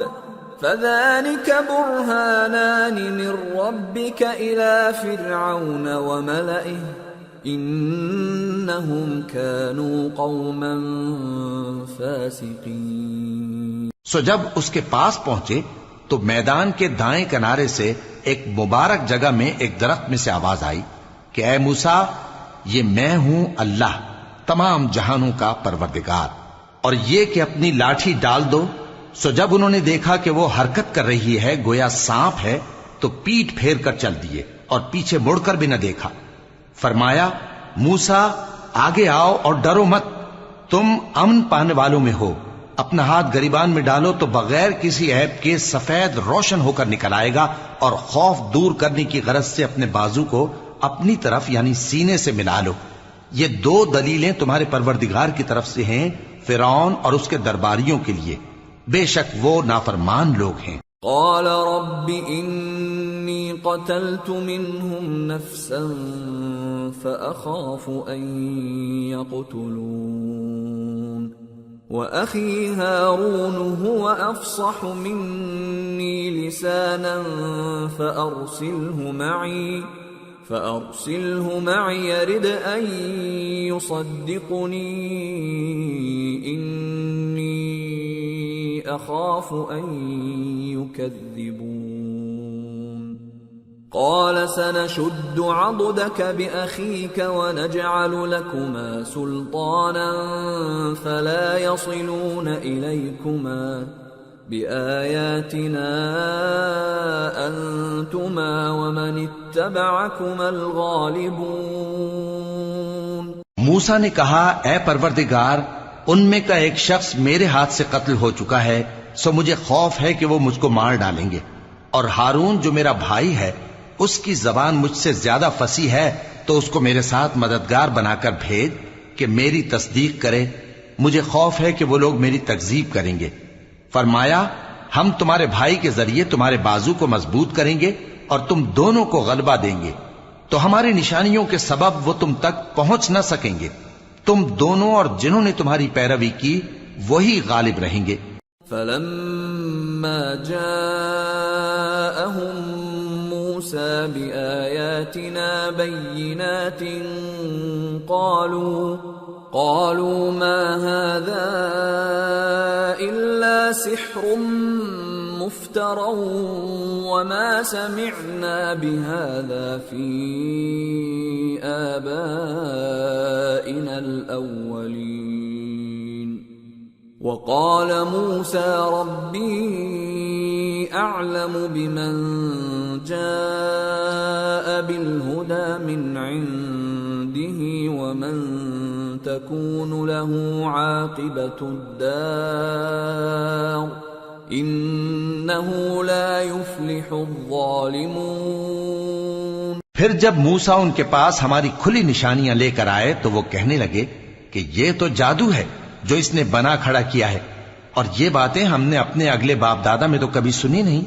فذلك برهانان من ربك إلى فرعون وملئه انہم كانوا قوما فاسقین۔ سو جب اس کے پاس پہنچے تو میدان کے دائیں کنارے سے ایک مبارک جگہ میں ایک درخت میں سے آواز آئی کہ اے موسیٰ، یہ میں ہوں اللہ تمام جہانوں کا پروردگار، اور یہ کہ اپنی لاٹھی ڈال دو۔ سو جب انہوں نے دیکھا کہ وہ حرکت کر رہی ہے گویا سانپ ہے تو پیٹ پھیر کر چل دیے اور پیچھے مڑ کر بھی نہ دیکھا۔ فرمایا موسیٰ آگے آؤ اور ڈرو مت، تم امن پانے والوں میں ہو، اپنا ہاتھ گریبان میں ڈالو تو بغیر کسی عیب کے سفید روشن ہو کر نکل آئے گا، اور خوف دور کرنے کی غرض سے اپنے بازو کو اپنی طرف یعنی سینے سے ملا لو۔ یہ دو دلیلیں تمہارے پروردگار کی طرف سے ہیں فرعون اور اس کے درباریوں کے لیے، بے شک وہ نافرمان لوگ ہیں۔ قال رب انی قتلت منهم نفسا فأخاف ان يقتلون وأخي هارون هو أفصح مني لسانا فأرسله معي يرد أن يصدقني إني أخاف أن يكذبون قال سنشد عضدك بأخيك ونجعل لكما سلطانا فلا يصلون إليكما بآياتنا أنتما ومن اتبعكما الغالبون۔ موسیٰ نے کہا اے پروردگار، ان میں کا ایک شخص میرے ہاتھ سے قتل ہو چکا ہے، سو مجھے خوف ہے کہ وہ مجھ کو مار ڈالیں گے، اور ہارون جو میرا بھائی ہے اس کی زبان مجھ سے زیادہ فصیح ہے، تو اس کو میرے ساتھ مددگار بنا کر بھیج کہ میری تصدیق کرے، مجھے خوف ہے کہ وہ لوگ میری تکذیب کریں گے۔ فرمایا ہم تمہارے بھائی کے ذریعے تمہارے بازو کو مضبوط کریں گے اور تم دونوں کو غلبہ دیں گے، تو ہماری نشانیوں کے سبب وہ تم تک پہنچ نہ سکیں گے، تم دونوں اور جنہوں نے تمہاری پیروی کی وہی غالب رہیں گے۔ فلما جاءهم موسى بآياتنا بينات قالوا ما هذا إلا سحر مفترى وما سمعنا بهذا في آبائنا الأولين وقال موسى ربي أعلم بمن جاء بالهدى من عنده ومن تكون له عاقبة الدار إنه لا يفلح الظالمون۔ پھر جب موسیٰ ان کے پاس ہماری کھلی نشانیاں لے کر آئے تو وہ کہنے لگے کہ یہ تو جادو ہے جو اس نے بنا کھڑا کیا ہے، اور یہ باتیں ہم نے اپنے اگلے باپ دادا میں تو کبھی سنی نہیں۔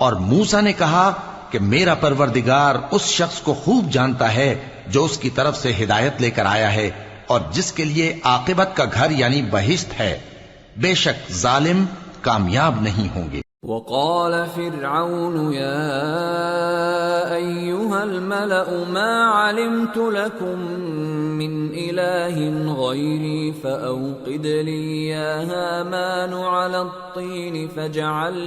اور موسیٰ نے کہا کہ میرا پروردگار اس شخص کو خوب جانتا ہے جو اس کی طرف سے ہدایت لے کر آیا ہے اور جس کے لیے عاقبت کا گھر یعنی بہشت ہے، بے شک ظالم کامیاب نہیں ہوں گے۔ وقال فرعون يا أيها الملأ ما علمت لكم من إله غيري فأوقد لي يا هامان على الطين فاجعل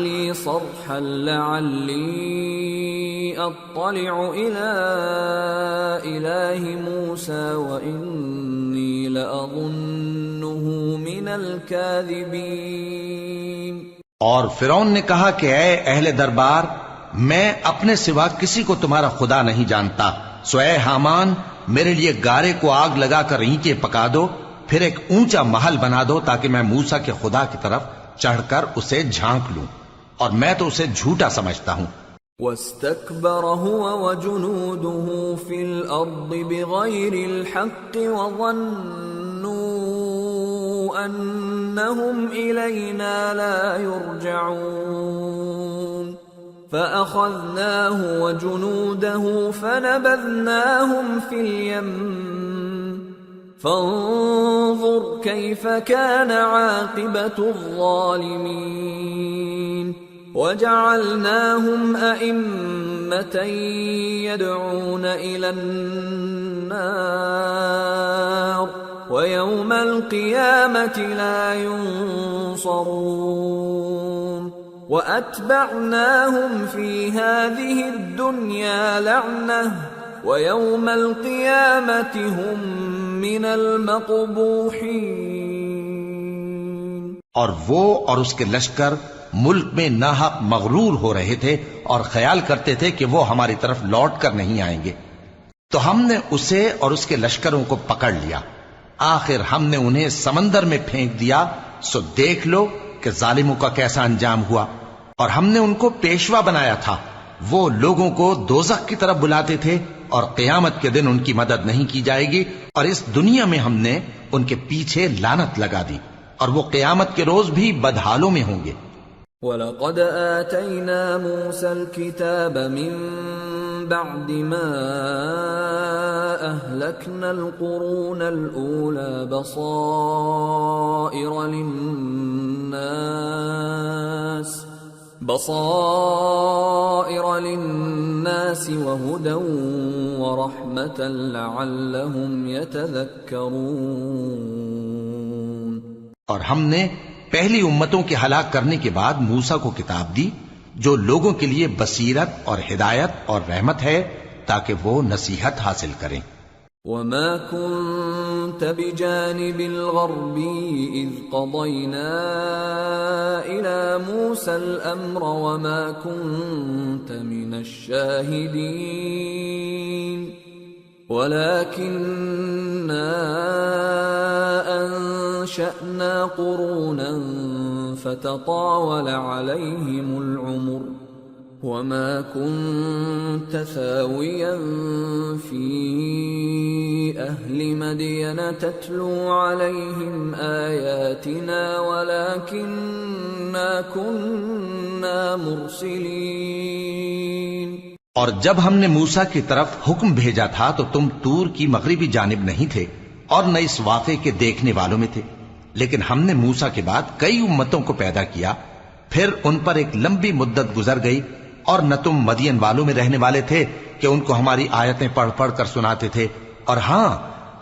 لي صرحا لعلي أطلع إلى إله موسى وإني لأظنه من الكاذبين۔ اور فرعون نے کہا کہ اے اہل دربار، میں اپنے سوا کسی کو تمہارا خدا نہیں جانتا، سو اے حامان میرے لیے گارے کو آگ لگا کر اینٹیں پکا دو، پھر ایک اونچا محل بنا دو تاکہ میں موسیٰ کے خدا کی طرف چڑھ کر اسے جھانک لوں، اور میں تو اسے جھوٹا سمجھتا ہوں۔ واستكبر هو وجنوده في الأرض بغير الحق وظنوا أنهم إلينا لا يرجعون فأخذناه وجنوده فنبذناهم في اليم فانظر كيف كان عاقبة الظالمين وجعلناهم أئمة يدعون إلى النار ويوم القيامة لا ينصرون وأتبعناهم في هذه الدنيا لعنة ويوم القيامة هم من المقبوحين۔ اور وہ اور اس کے لشکر ملک میں ناحق مغرور ہو رہے تھے اور خیال کرتے تھے کہ وہ ہماری طرف لوٹ کر نہیں آئیں گے، تو ہم نے اسے اور اس کے لشکروں کو پکڑ لیا، آخر ہم نے انہیں سمندر میں پھینک دیا، سو دیکھ لو کہ ظالموں کا کیسا انجام ہوا۔ اور ہم نے ان کو پیشوا بنایا تھا، وہ لوگوں کو دوزخ کی طرف بلاتے تھے، اور قیامت کے دن ان کی مدد نہیں کی جائے گی، اور اس دنیا میں ہم نے ان کے پیچھے لعنت لگا دی، اور وہ قیامت کے روز بھی بدحالوں میں ہوں گے۔ وَلَقَدْ آتَيْنَا مُوسَى الْكِتَابَ مِن بَعْدِ مَا أَهْلَكْنَا الْقُرُونَ الْأُولَى بَصَائِرَ لِلنَّاسِ وَهُدًى وَرَحْمَةً لَعَلَّهُمْ يَتَذَكَّرُونَ۔ اور ہم نے پہلی امتوں کے ہلاک کرنے کے بعد موسیٰ کو کتاب دی جو لوگوں کے لیے بصیرت اور ہدایت اور رحمت ہے تاکہ وہ نصیحت حاصل کریں۔ وَمَا كُنْتَ بِجَانِبِ الْغَرْبِيِّ إِذْ قَضَيْنَا إِلَى مُوسَى الْأَمْرَ وَمَا كُنْتَ مِنَ الشَّاهِدِينَ وَلَكِنَّا أَنشَأْنَا قُرُونًا فَتَطَاوَلَ عَلَيْهِمُ الْعُمُرُ وَمَا كُنْتَ ثَاوِيًا فِي أَهْلِ مَدْيَنَ تَتْلُو عَلَيْهِمْ آيَاتِنَا وَلَكِنَّا كُنَّا مُرْسِلِينَ۔ اور جب ہم نے موسیٰ کی طرف حکم بھیجا تھا تو تم طور کی مغربی جانب نہیں تھے اور نہ اس واقعے کے دیکھنے والوں میں تھے، لیکن ہم نے موسیٰ کے بعد کئی امتوں کو پیدا کیا، پھر ان پر ایک لمبی مدت گزر گئی، اور نہ تم مدین والوں میں رہنے والے تھے کہ ان کو ہماری آیتیں پڑھ پڑھ کر سناتے تھے، اور ہاں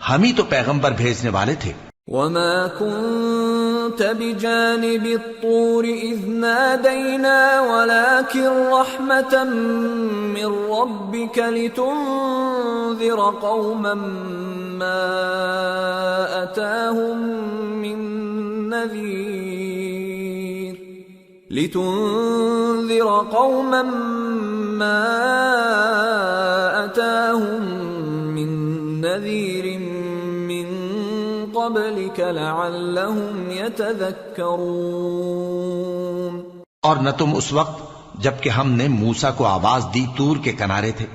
ہم ہی تو پیغمبر بھیجنے والے تھے۔ وَمَا كُنْتَ بِجَانِبِ الطُّورِ إِذْ نَادَيْنَا وَلَكِنْ رَحْمَةً مِّن رَّبِّكَ لِتُنذِرَ قَوْمًا مَّا أَتَاهُم مِّن نَّذِيرٍ مِّن قَبْلِكَ لَعَلَّهُمْ يَتَذَكَّرُونَ۔ اور نہ تم اس وقت جبکہ ہم نے موسیٰ کو آواز دی طور کے کنارے تھے،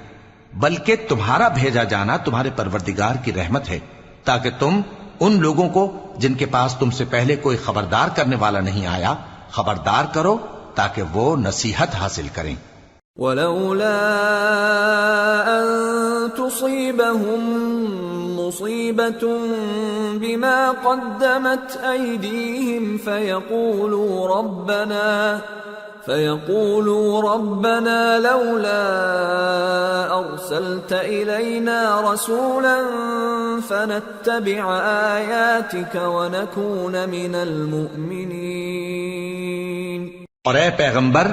بلکہ تمہارا بھیجا جانا تمہارے پروردگار کی رحمت ہے تاکہ تم ان لوگوں کو جن کے پاس تم سے پہلے کوئی خبردار کرنے والا نہیں آیا خبردار کرو تاکہ وہ نصیحت حاصل کریں۔ وَلَوْلَا أَن تُصِيبَهُم مُّصِيبَةٌ بِمَا قَدَّمَتْ أَيْدِيهِمْ فَيَقُولُوا رَبَّنَا لَوْلَا أَرْسَلْتَ إِلَيْنَا رَسُولًا فَنَتَّبِعَ آيَاتِكَ وَنَكُونَ مِنَ الْمُؤْمِنِينَ۔ اور اے پیغمبر،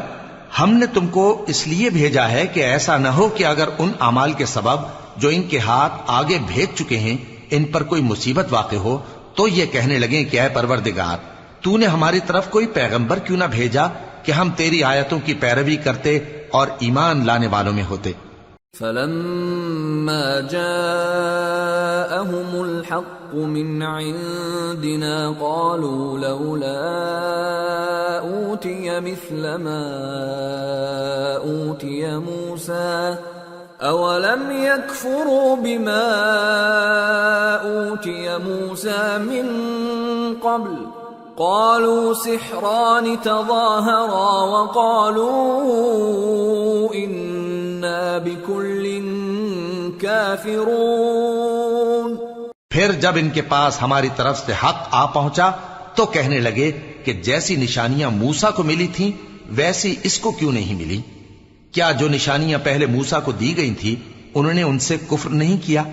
ہم نے تم کو اس لیے بھیجا ہے کہ ایسا نہ ہو کہ اگر ان اعمال کے سبب جو ان کے ہاتھ آگے بھیج چکے ہیں ان پر کوئی مصیبت واقع ہو تو یہ کہنے لگیں کہ اے پروردگار، تو نے ہماری طرف کوئی پیغمبر کیوں نہ بھیجا کہ ہم تیری آیتوں کی پیروی کرتے اور ایمان لانے والوں میں ہوتے۔ فَلَمَّا جَاءَهُمُ الْحَقُّ مِنْ عِنْدِنَا قَالُوا لَوْلَا أُوتِيَ مِثْلَ مَا أُوتِيَ مُوسَى أَوَلَمْ يَكْفُرُوا بِمَا أُوتِيَ مُوسَى مِنْ قَبْلُ قَالُوا سِحْرَانِ تَظَاهَرَا وَقَالُوا إِنَّا بِكُلٍّ كَافِرُونَ۔ پھر جب ان کے پاس ہماری طرف سے حق آ پہنچا تو کہنے لگے کہ جیسی نشانیاں موسیٰ کو ملی تھیں ویسی اس کو کیوں نہیں ملی؟ کیا جو نشانیاں پہلے موسیٰ کو دی گئی تھی انہوں نے ان سے کفر نہیں کیا؟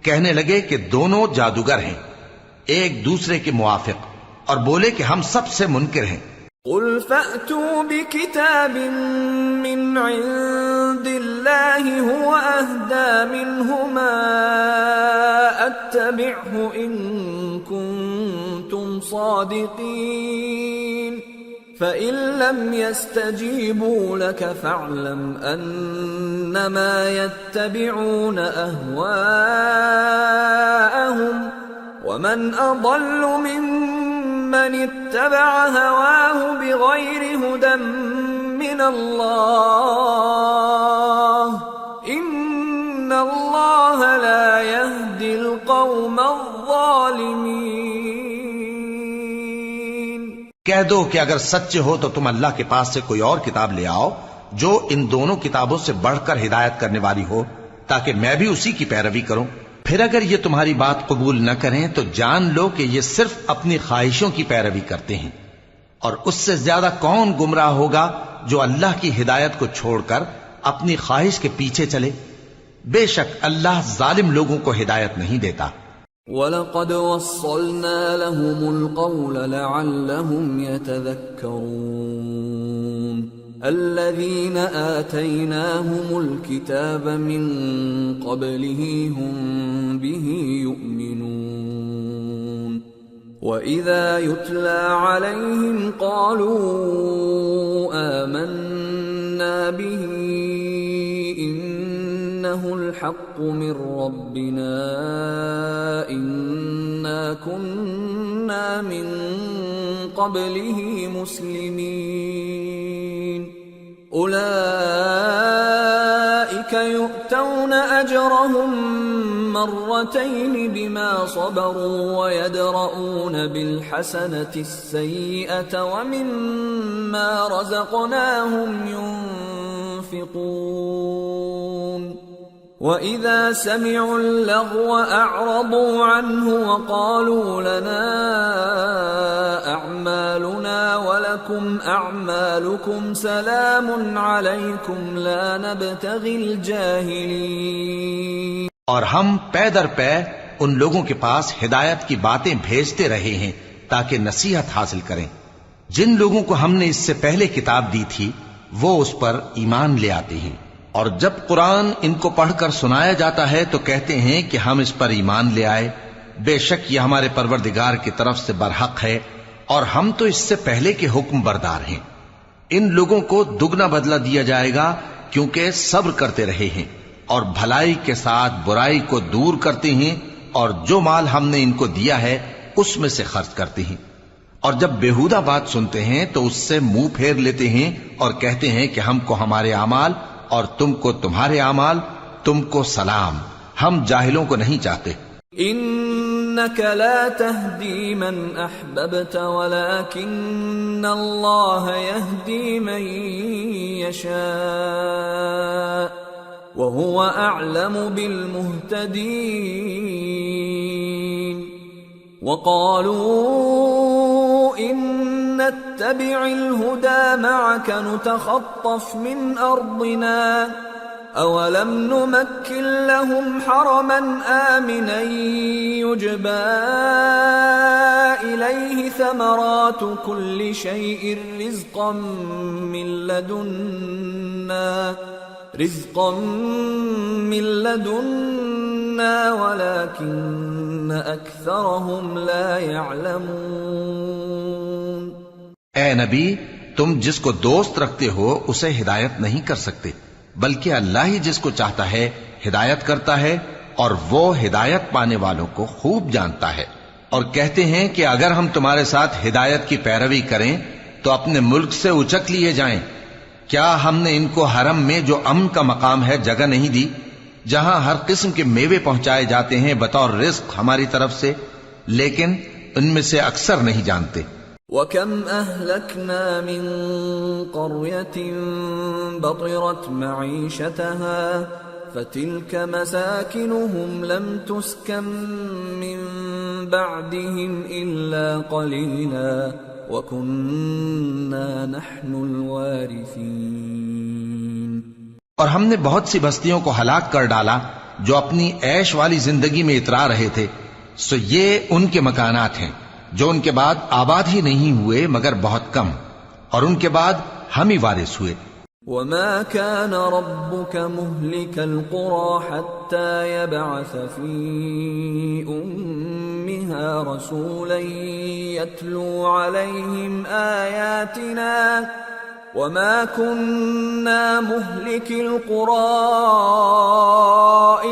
کہنے لگے کہ دونوں جادوگر ہیں، ایک دوسرے کے موافق، اور بولے کہ ہم سب سے منکر ہیں۔ قُلْ فَأْتُوا بِكِتَابٍ مِّنْ عِندِ اللَّهِ هُوَ أَهْدَى مِنْهُمَا أَتَّبِعْهُ إِن كُنتُمْ صَادِقِينَ فَإِن لَّمْ يَسْتَجِيبُوا لَكَ فَاعْلَمْ أَنَّمَا يَتَّبِعُونَ أَهْوَاءَهُمْ ومن أضل ممن اتبع هواه بغير هدى من الله إن الله لا يهدي القوم الظالمين۔ کہہ دو کہ اگر سچے ہو تو تم اللہ کے پاس سے کوئی اور کتاب لے آؤ جو ان دونوں کتابوں سے بڑھ کر ہدایت کرنے والی ہو، تاکہ میں بھی اسی کی پیروی کروں۔ پھر اگر یہ تمہاری بات قبول نہ کریں تو جان لو کہ یہ صرف اپنی خواہشوں کی پیروی کرتے ہیں، اور اس سے زیادہ کون گمراہ ہوگا جو اللہ کی ہدایت کو چھوڑ کر اپنی خواہش کے پیچھے چلے۔ بے شک اللہ ظالم لوگوں کو ہدایت نہیں دیتا۔ وَلَقَدْ وَصَّلْنَا لَهُمُ الْقَوْلَ لَعَلَّهُمْ يَتَذَكَّرُونَ الَّذِينَ آتَيْنَاهُمُ الْكِتَابَ مِنْ قَبْلِهِ هُمْ بِهِ يُؤْمِنُونَ وَإِذَا يُتْلَى عَلَيْهِمْ قَالُوا آمَنَّا بِهِ إِنَّهُ الْحَقُّ مِنْ رَبِّنَا إِنَّا كُنَّا مِنْ قَبْلِهِ مُسْلِمِينَ أُولَئِكَ يُؤْتَوْنَ أَجْرَهُمْ مرتين بما صبروا ويدرؤون بالحسنة السيئة ومما رزقناهم ينفقون وإذا سمعوا اللغو أعرضوا عنه وقالوا لنا أعمالنا ولكم أعمالكم سلام عليكم لا نبتغي الجاهلين۔ اور ہم پے در پے ان لوگوں کے پاس ہدایت کی باتیں بھیجتے رہے ہیں تاکہ نصیحت حاصل کریں۔ جن لوگوں کو ہم نے اس سے پہلے کتاب دی تھی وہ اس پر ایمان لے آتے ہیں، اور جب قرآن ان کو پڑھ کر سنایا جاتا ہے تو کہتے ہیں کہ ہم اس پر ایمان لے آئے، بے شک یہ ہمارے پروردگار کی طرف سے برحق ہے، اور ہم تو اس سے پہلے کے حکم بردار ہیں۔ ان لوگوں کو دگنا بدلہ دیا جائے گا کیونکہ صبر کرتے رہے ہیں اور بھلائی کے ساتھ برائی کو دور کرتے ہیں، اور جو مال ہم نے ان کو دیا ہے اس میں سے خرچ کرتے ہیں، اور جب بیہودہ بات سنتے ہیں تو اس سے منہ پھیر لیتے ہیں اور کہتے ہیں کہ ہم کو ہمارے اعمال اور تم کو تمہارے اعمال، تم کو سلام، ہم جاہلوں کو نہیں چاہتے۔ انك لا تهدي من احببت ولكن الله يهدي من يشاء وهو اعلم بالمهتدين وقالوا ان نتبع الهدى معك نتخطف من ارضنا أولم نمكن لهم حرما آمنا يجبى إليه ثمرات كل شيء رزقا من لدنا ولكن أكثرهم لا يعلمون۔ اے نبی، تم جس کو دوست رکھتے ہو اسے ہدایت نہیں کر سکتے، بلکہ اللہ ہی جس کو چاہتا ہے ہدایت کرتا ہے، اور وہ ہدایت پانے والوں کو خوب جانتا ہے۔ اور کہتے ہیں کہ اگر ہم تمہارے ساتھ ہدایت کی پیروی کریں تو اپنے ملک سے اچک لیے جائیں۔ کیا ہم نے ان کو حرم میں جو امن کا مقام ہے جگہ نہیں دی، جہاں ہر قسم کے میوے پہنچائے جاتے ہیں بطور رزق ہماری طرف سے؟ لیکن ان میں سے اکثر نہیں جانتے۔ وَكَمْ أَهْلَكْنَا مِنْ قَرْيَةٍ بَطِرَتْ مَعِيشَتَهَا فَتِلْكَ مَسَاكِنُهُمْ لَمْ تُسْكَنْ مِنْ بَعْدِهِمْ إِلَّا قَلِيلًا وَكُنَّا نَحْنُ الْوَارِثِينَ۔ اور ہم نے بہت سی بستیوں کو ہلاک کر ڈالا جو اپنی عیش والی زندگی میں اترا رہے تھے، سو یہ ان کے مکانات ہیں جو ان کے بعد آباد ہی نہیں ہوئے مگر بہت کم، اور ان کے بعد ہم ہی وارث ہوئے۔ وَمَا كَانَ رَبُّكَ مُهْلِكَ الْقُرَى حَتَّى يَبْعَثَ فِي أُمِّهَا رَسُولًا يَتْلُو عَلَيْهِمْ آيَاتِنَا وَمَا كُنَّا مُهْلِكِ الْقُرَى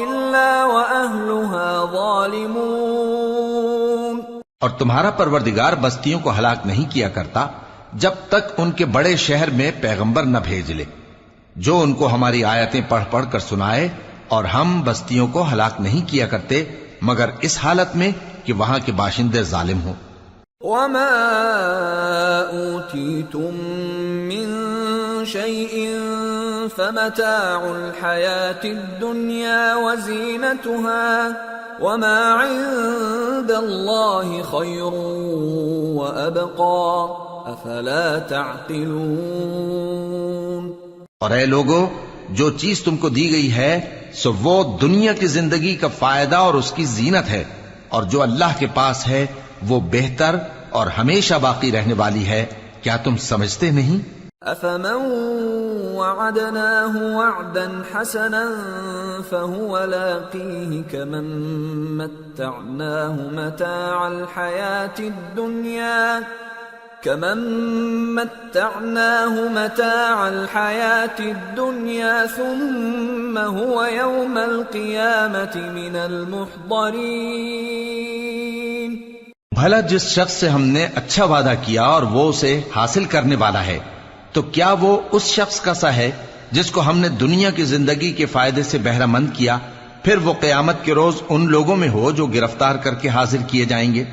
إِلَّا وَأَهْلُهَا ظَالِمُونَ۔ تمہارا پروردگار بستیوں کو ہلاک نہیں کیا کرتا جب تک ان کے بڑے شہر میں پیغمبر نہ بھیج لے جو ان کو ہماری آیتیں پڑھ پڑھ کر سنائے، اور ہم بستیوں کو ہلاک نہیں کیا کرتے مگر اس حالت میں کہ وہاں کے باشندے ظالم ہوں۔ وما أوتيتم من شيء فمتاع الحياة الدنيا وزينتها وما عند الله خير وأبقى أفلا تعقلون۔ اور اے لوگو، جو چیز تم کو دی گئی ہے سو وہ دنیا کی زندگی کا فائدہ اور اس کی زینت ہے، اور جو اللہ کے پاس ہے وہ بہتر اور ہمیشہ باقی رہنے والی ہے۔ کیا تم سمجھتے نہیں؟ أفمن وعدناه وعدا حسنا فهو لاقيه كمن متعناه متاع الحياة الدنيا ثم هو يوم القيامة من المحضرين۔ بھلا جس شخص سے ہم نے اچھا وعدہ کیا اور وہ اسے حاصل کرنے والا ہے، تو کیا وہ اس شخص کا سا ہے جس کو ہم نے دنیا کی زندگی کے فائدے سے بہرہ مند کیا، پھر وہ قیامت کے روز ان لوگوں میں ہو جو گرفتار کر کے حاضر کیے جائیں گے۔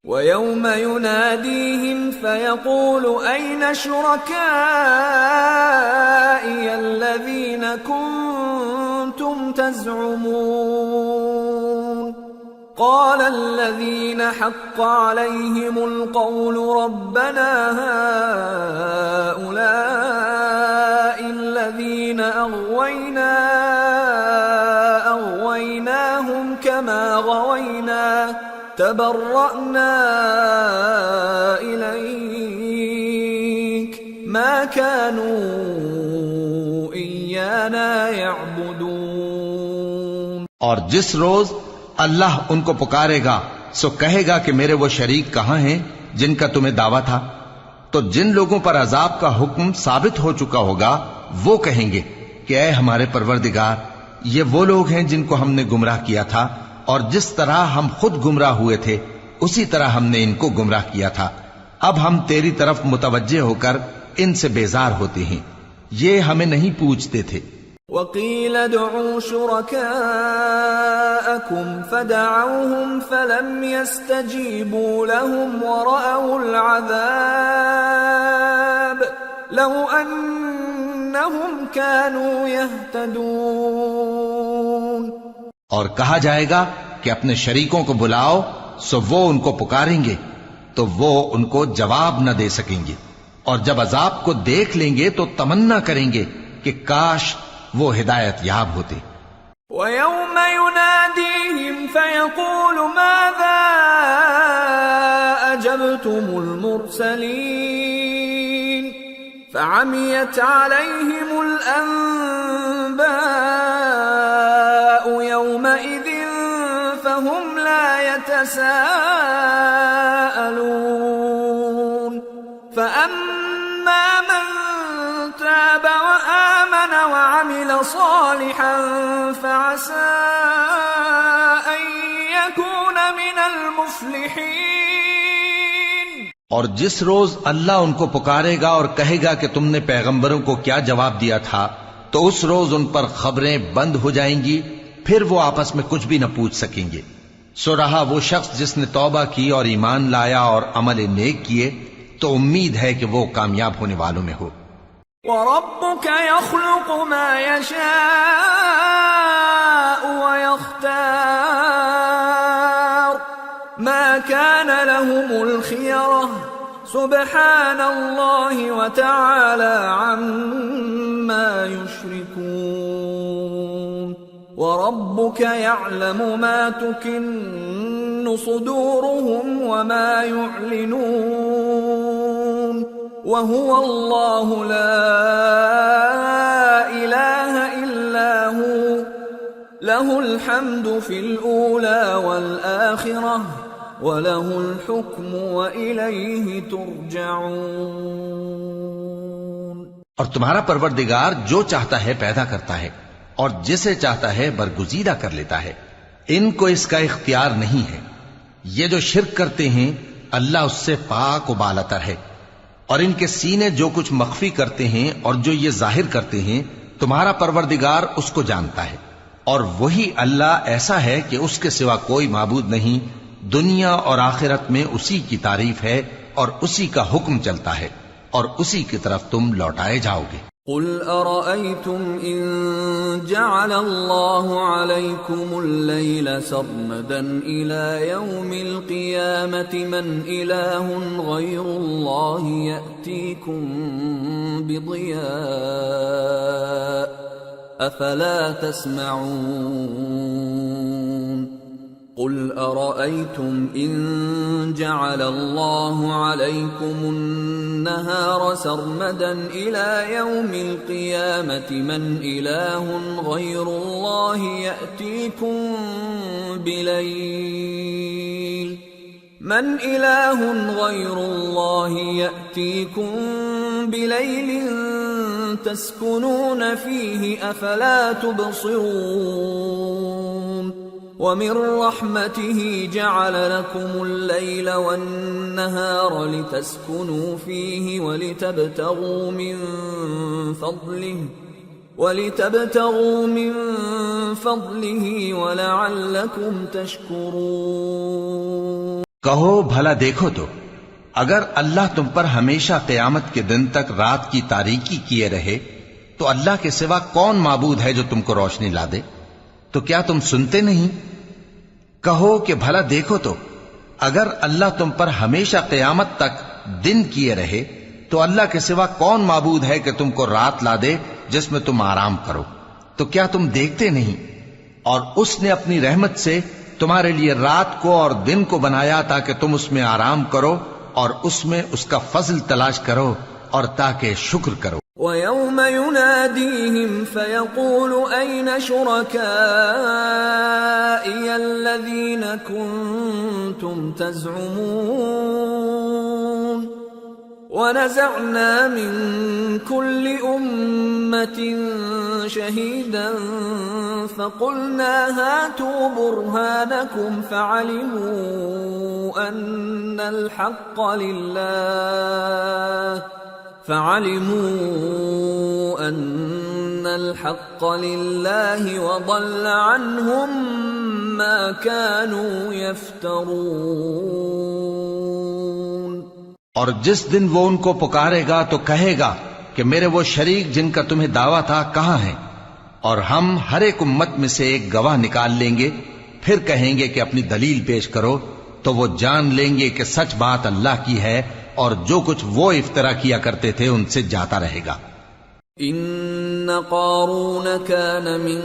وَيَوْمَ يُنَادِيهِمْ فَيَقُولُ أَيْنَ شُرَكَائِيَ الَّذِينَ كُنتُمْ تَزْعُمُونَ قَالَ الَّذِينَ حَقَّ عَلَيْهِمُ الْقَوْلُ رَبَّنَا هَؤُلَاءِ الَّذِينَ أَغْوَيْنَاهُمْ كَمَا غَوَيْنَا تبرأنا إليك ما كانوا إيانا يعبدون۔ اور جس روز اللہ ان کو پکارے گا سو کہے گا کہ میرے وہ شریک کہاں ہیں جن کا تمہیں دعویٰ تھا؟ تو جن لوگوں پر عذاب کا حکم ثابت ہو چکا ہوگا وہ کہیں گے کہ اے ہمارے پروردگار، یہ وہ لوگ ہیں جن کو ہم نے گمراہ کیا تھا، اور جس طرح ہم خود گمراہ ہوئے تھے اسی طرح ہم نے ان کو گمراہ کیا تھا۔ اب ہم تیری طرف متوجہ ہو کر ان سے بیزار ہوتے ہیں، یہ ہمیں نہیں پوچھتے تھے۔ وَقِيلَ ادْعُوا شُرَكَاءَكُمْ فَدَعَوْهُمْ فَلَمْ يَسْتَجِيبُوا لَهُمْ وَرَأَوُا الْعَذَابَ لَوْ أَنَّهُمْ كَانُوا يَهْتَدُونَ۔ اور کہا جائے گا کہ اپنے شریکوں کو بلاؤ، سو وہ ان کو پکاریں گے تو وہ ان کو جواب نہ دے سکیں گے، اور جب عذاب کو دیکھ لیں گے تو تمنا کریں گے کہ کاش وہ ہدایت یاب ہوتے۔ وَيَوْمَ يُنَادِيهِمْ فَيَقُولُ مَاذَا أَجَبْتُمُ الْمُرْسَلِينَ فَعَمِيَتْ عَلَيْهِمُ الْأَنبَاءُ يَوْمَئِذٍ فَهُمْ لَا يَتَسَاءَلُونَ فَأَمَّا مَنْ تَابَ وَآمَنَ وَعَمِلَ صَالِحًا فَعَسَىٰ أَن يَكُونَ مِنَ الْمُفْلِحِينَ۔ اور جس روز اللہ ان کو پکارے گا اور کہے گا کہ تم نے پیغمبروں کو کیا جواب دیا تھا، تو اس روز ان پر خبریں بند ہو جائیں گی، پھر وہ آپس میں کچھ بھی نہ پوچھ سکیں گے۔ سو رہا وہ شخص جس نے توبہ کی اور ایمان لایا اور عمل نیک کیے، تو امید ہے کہ وہ کامیاب ہونے والوں میں ہو۔ وَرَبُّكَ يَخْلُقُ مَا يَشَاءُ وَيَخْتَارُ مَا كَانَ لَهُمُ الْخِيَرَةُ سُبْحَانَ اللَّهِ وَتَعَالَى عَمَّا يُشْرِكُونَ۔ وَرَبُّكَ يَعْلَمُ مَا تُكِنُّ صُدُورُهُمْ وَمَا يُعْلِنُونَ وَهُوَ اللَّهُ لَا إِلَٰهَ إِلَّا هُوَ لَهُ الْحَمْدُ فِي الْأُولَى وَالْآخِرَةِ وَلَهُ الْحُكْمُ وَإِلَيْهِ تُرْجَعُونَ۔ اور تمہارا پروردگار جو چاہتا ہے پیدا کرتا ہے، اور جسے چاہتا ہے برگزیدہ کر لیتا ہے، ان کو اس کا اختیار نہیں ہے۔ یہ جو شرک کرتے ہیں اللہ اس سے پاک و بالاتر ہے، اور ان کے سینے جو کچھ مخفی کرتے ہیں اور جو یہ ظاہر کرتے ہیں تمہارا پروردگار اس کو جانتا ہے، اور وہی اللہ ایسا ہے کہ اس کے سوا کوئی معبود نہیں، دنیا اور آخرت میں اسی کی تعریف ہے اور اسی کا حکم چلتا ہے اور اسی کی طرف تم لوٹائے جاؤ گے۔ قل أرأيتم إن جعل الله عليكم الليل سرمدا إلى يوم القيامة من إله غير الله يأتيكم بضياء أفلا تسمعون قل أرأيتم إن جعل الله عليكم النهار سرمدا إلى يوم القيامة من إله غير الله يأتيكم بليل تسكنون فيه أفلا تبصرون وَمِن رَّحْمَتِهِ جَعَلَ لَكُمُ اللَّيْلَ وَالنَّهَارَ لِتَسْكُنُوا فِيهِ وَلِتَبْتَغُوا مِن فَضْلِهِ وَلَعَلَّكُمْ تَشْكُرُونَ کہو بھلا دیکھو تو اگر اللہ تم پر ہمیشہ قیامت کے دن تک رات کی تاریکی کیے رہے تو اللہ کے سوا کون معبود ہے جو تم کو روشنی لا دے؟ تو کیا تم سنتے نہیں؟ کہو کہ بھلا دیکھو تو اگر اللہ تم پر ہمیشہ قیامت تک دن کیے رہے تو اللہ کے سوا کون معبود ہے کہ تم کو رات لا دے جس میں تم آرام کرو؟ تو کیا تم دیکھتے نہیں؟ اور اس نے اپنی رحمت سے تمہارے لیے رات کو اور دن کو بنایا تاکہ تم اس میں آرام کرو اور اس میں اس کا فضل تلاش کرو اور تاکہ شکر کرو۔ وَيَوْمَ يُنَادِيهِمْ فَيَقُولُ أَيْنَ شُرَكَائِيَ الَّذِينَ كُنتُمْ تَزْعُمُونَ وَنَزَعْنَا مِن كُلِّ أُمَّةٍ شَهِيدًا فَقُلْنَا هَاتُوا بُرْهَانَكُمْ فَعَلِمُوا أَنَّ الحق لله وضل عنهم ما كانوا يفترون۔ اور جس دن وہ ان کو پکارے گا تو کہے گا کہ میرے وہ شریک جن کا تمہیں دعویٰ تھا کہاں ہیں؟ اور ہم ہر ایک امت میں سے ایک گواہ نکال لیں گے، پھر کہیں گے کہ اپنی دلیل پیش کرو، تو وہ جان لیں گے کہ سچ بات اللہ کی ہے اور جو کچھ وہ افترا کیا کرتے تھے ان سے جاتا رہے گا۔ ان قارون كان من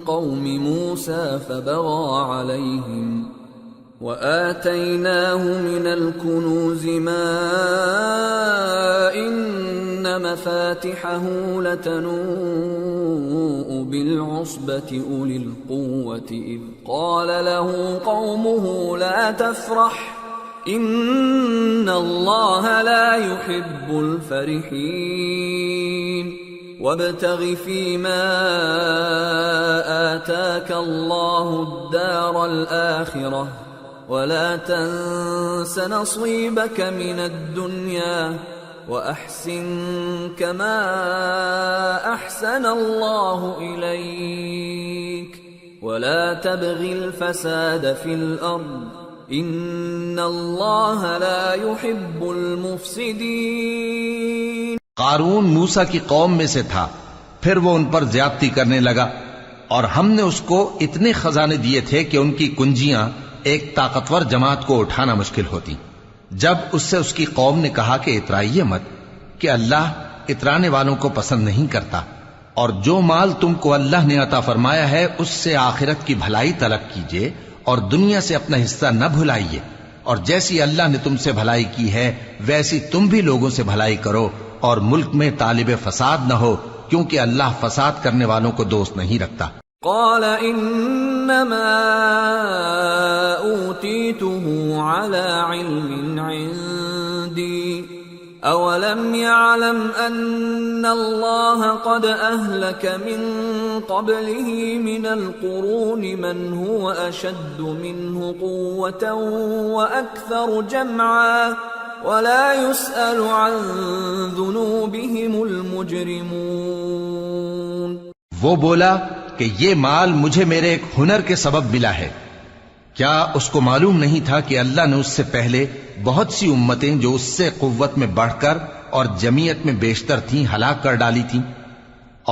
قوم موسى فبغى عليهم وآتيناه من الكنوز ما إن مفاتحه لتنوء بالعصبة أولي القوة إذ قال له قومه لا تفرح إن الله لا يحب الفرحين وابتغ فيما آتاك الله الدار الآخرة ولا تنس نصيبك من الدنيا وأحسن كما أحسن الله إليك ولا تبغ الفساد في الأرض ان اللہ لا يحب المفسدین۔ قارون موسیٰ کی قوم میں سے تھا، پھر وہ ان پر زیادتی کرنے لگا اور ہم نے اس کو اتنے خزانے دیے تھے کہ ان کی کنجیاں ایک طاقتور جماعت کو اٹھانا مشکل ہوتی۔ جب اس سے اس کی قوم نے کہا کہ اترائیے مت کہ اللہ اترانے والوں کو پسند نہیں کرتا، اور جو مال تم کو اللہ نے عطا فرمایا ہے اس سے آخرت کی بھلائی طلب کیجیے اور دنیا سے اپنا حصہ نہ بھلائیے، اور جیسی اللہ نے تم سے بھلائی کی ہے ویسی تم بھی لوگوں سے بھلائی کرو، اور ملک میں طالب فساد نہ ہو کیونکہ اللہ فساد کرنے والوں کو دوست نہیں رکھتا۔ قال انما اوتیته على علم عندي أولم يعلم أن الله قد أهلك من قبله من القرون من هو أشد منه قوة وأكثر جمعا ولا يسأل عن ذنوبهم المجرمون. وہ بولا کہ یہ مال مجھے میرے ایک ہنر کے سبب ملا ہے. کیا اس کو معلوم نہیں تھا کہ اللہ نے اس سے پہلے بہت سی امتیں جو اس سے قوت میں بڑھ کر اور جمعیت میں بیشتر تھیں ہلاک کر ڈالی تھیں،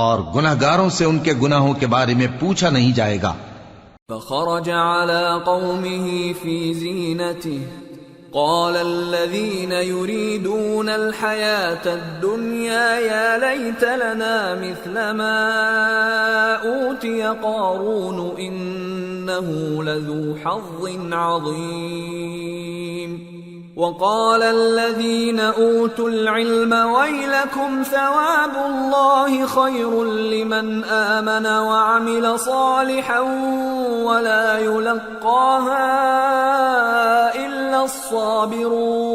اور گناہگاروں سے ان کے گناہوں کے بارے میں پوچھا نہیں جائے گا. فخرج على قومه في زينته قال الذين يريدون الحياة الدنيا يا ليت لنا مثل ما أوتي قارون إنه لذو حظ عظيم. وقال الذين أوتوا العلم ويلكم ثواب الله خير لمن آمن وعمل صالحا ولا يلقاها إلا الصابرون.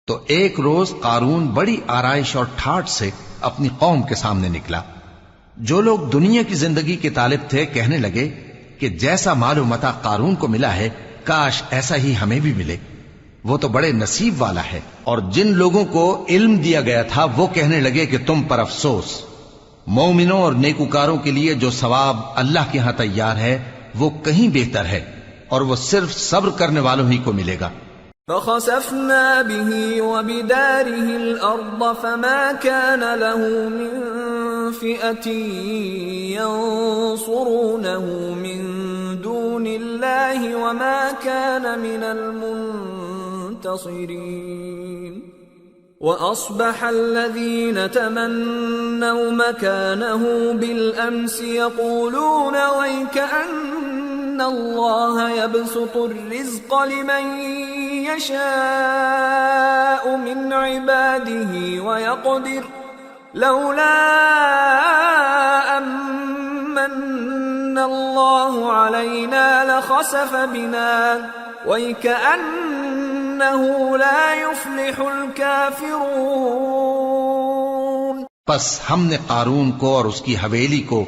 تو ایک روز قارون بڑی آرائش اور ٹھاٹ سے اپنی قوم کے سامنے نکلا. جو لوگ دنیا کی زندگی کے طالب تھے کہنے لگے کہ جیسا مال و متاع قارون کو ملا ہے کاش ایسا ہی ہمیں بھی ملے، وہ تو بڑے نصیب والا ہے. اور جن لوگوں کو علم دیا گیا تھا وہ کہنے لگے کہ تم پر افسوس، مومنوں اور نیکوکاروں کے لیے جو ثواب اللہ کے ہاں تیار ہے وہ کہیں بہتر ہے، اور وہ صرف صبر کرنے والوں ہی کو ملے گا. فخسفنا به وبداره الأرض فما كان له من فئة ينصرونه من دون الله وما كان من المنتصرين. وأصبح الذين تمنوا مكانه بالأمس يقولون ويكأن الله يبسط الرزق لمن يشاء من عباده ويقدر لولا أمن الله علينا لخسف بنا وَيْكَأَنَّهُ لَا يُفْلِحُ الْكَافِرُونَ. پس ہم نے قارون کو اور اس کی حویلی کو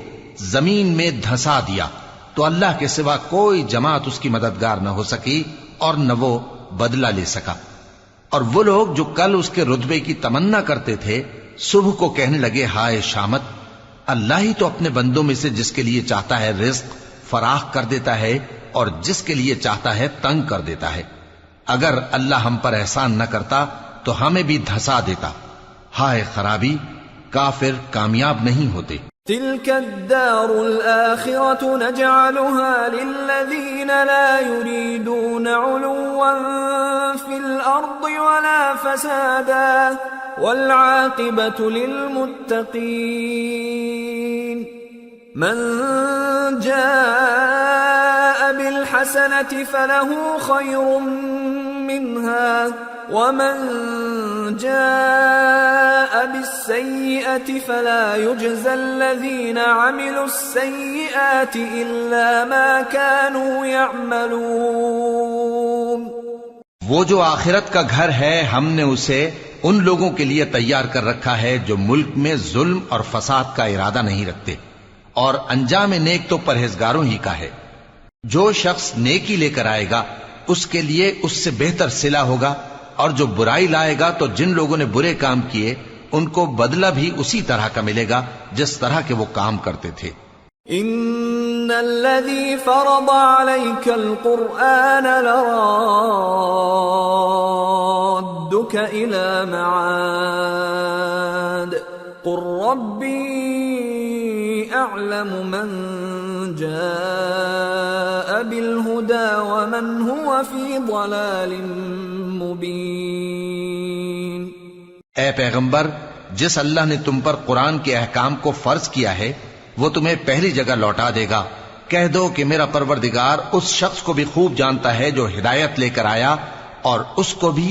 زمین میں دھسا دیا تو اللہ کے سوا کوئی جماعت اس کی مددگار نہ ہو سکی اور نہ وہ بدلہ لے سکا. اور وہ لوگ جو کل اس کے رتبے کی تمنا کرتے تھے صبح کو کہنے لگے ہائے شامت، اللہ ہی تو اپنے بندوں میں سے جس کے لیے چاہتا ہے رزق فراخ کر دیتا ہے اور جس کے لیے چاہتا ہے تنگ کر دیتا ہے. اگر اللہ ہم پر احسان نہ کرتا تو ہمیں بھی دھسا دیتا. ہائے خرابی، کافر کامیاب نہیں ہوتے. تلك الدار الآخرة نجعلها للذين لا يريدون علوا في الأرض ولا فسادا والعاقبة للمتقين. من جاء بالحسنة فله خير منها ومن جاء بالسيئة فلا يجزى الذين عملوا السيئات إلا ما كانوا يعملون. وہ جو آخرت کا گھر ہے ہم نے اسے ان لوگوں کے لیے تیار کر رکھا ہے جو ملک میں ظلم اور فساد کا ارادہ نہیں رکھتے، اور انجام نیک تو پرہیزگاروں ہی کا ہے. جو شخص نیکی لے کر آئے گا اس کے لیے اس سے بہتر صلہ ہوگا، اور جو برائی لائے گا تو جن لوگوں نے برے کام کیے ان کو بدلہ بھی اسی طرح کا ملے گا جس طرح کے وہ کام کرتے تھے. ان الذي فرض عليك القرآن لرادك الى معاد قل ربي اعلم من جاء بالهدى ومن هو في ضلال مبين. اے پیغمبر، جس اللہ نے تم پر قرآن کے احکام کو فرض کیا ہے وہ تمہیں پہلی جگہ لوٹا دے گا. کہہ دو کہ میرا پروردگار اس شخص کو بھی خوب جانتا ہے جو ہدایت لے کر آیا اور اس کو بھی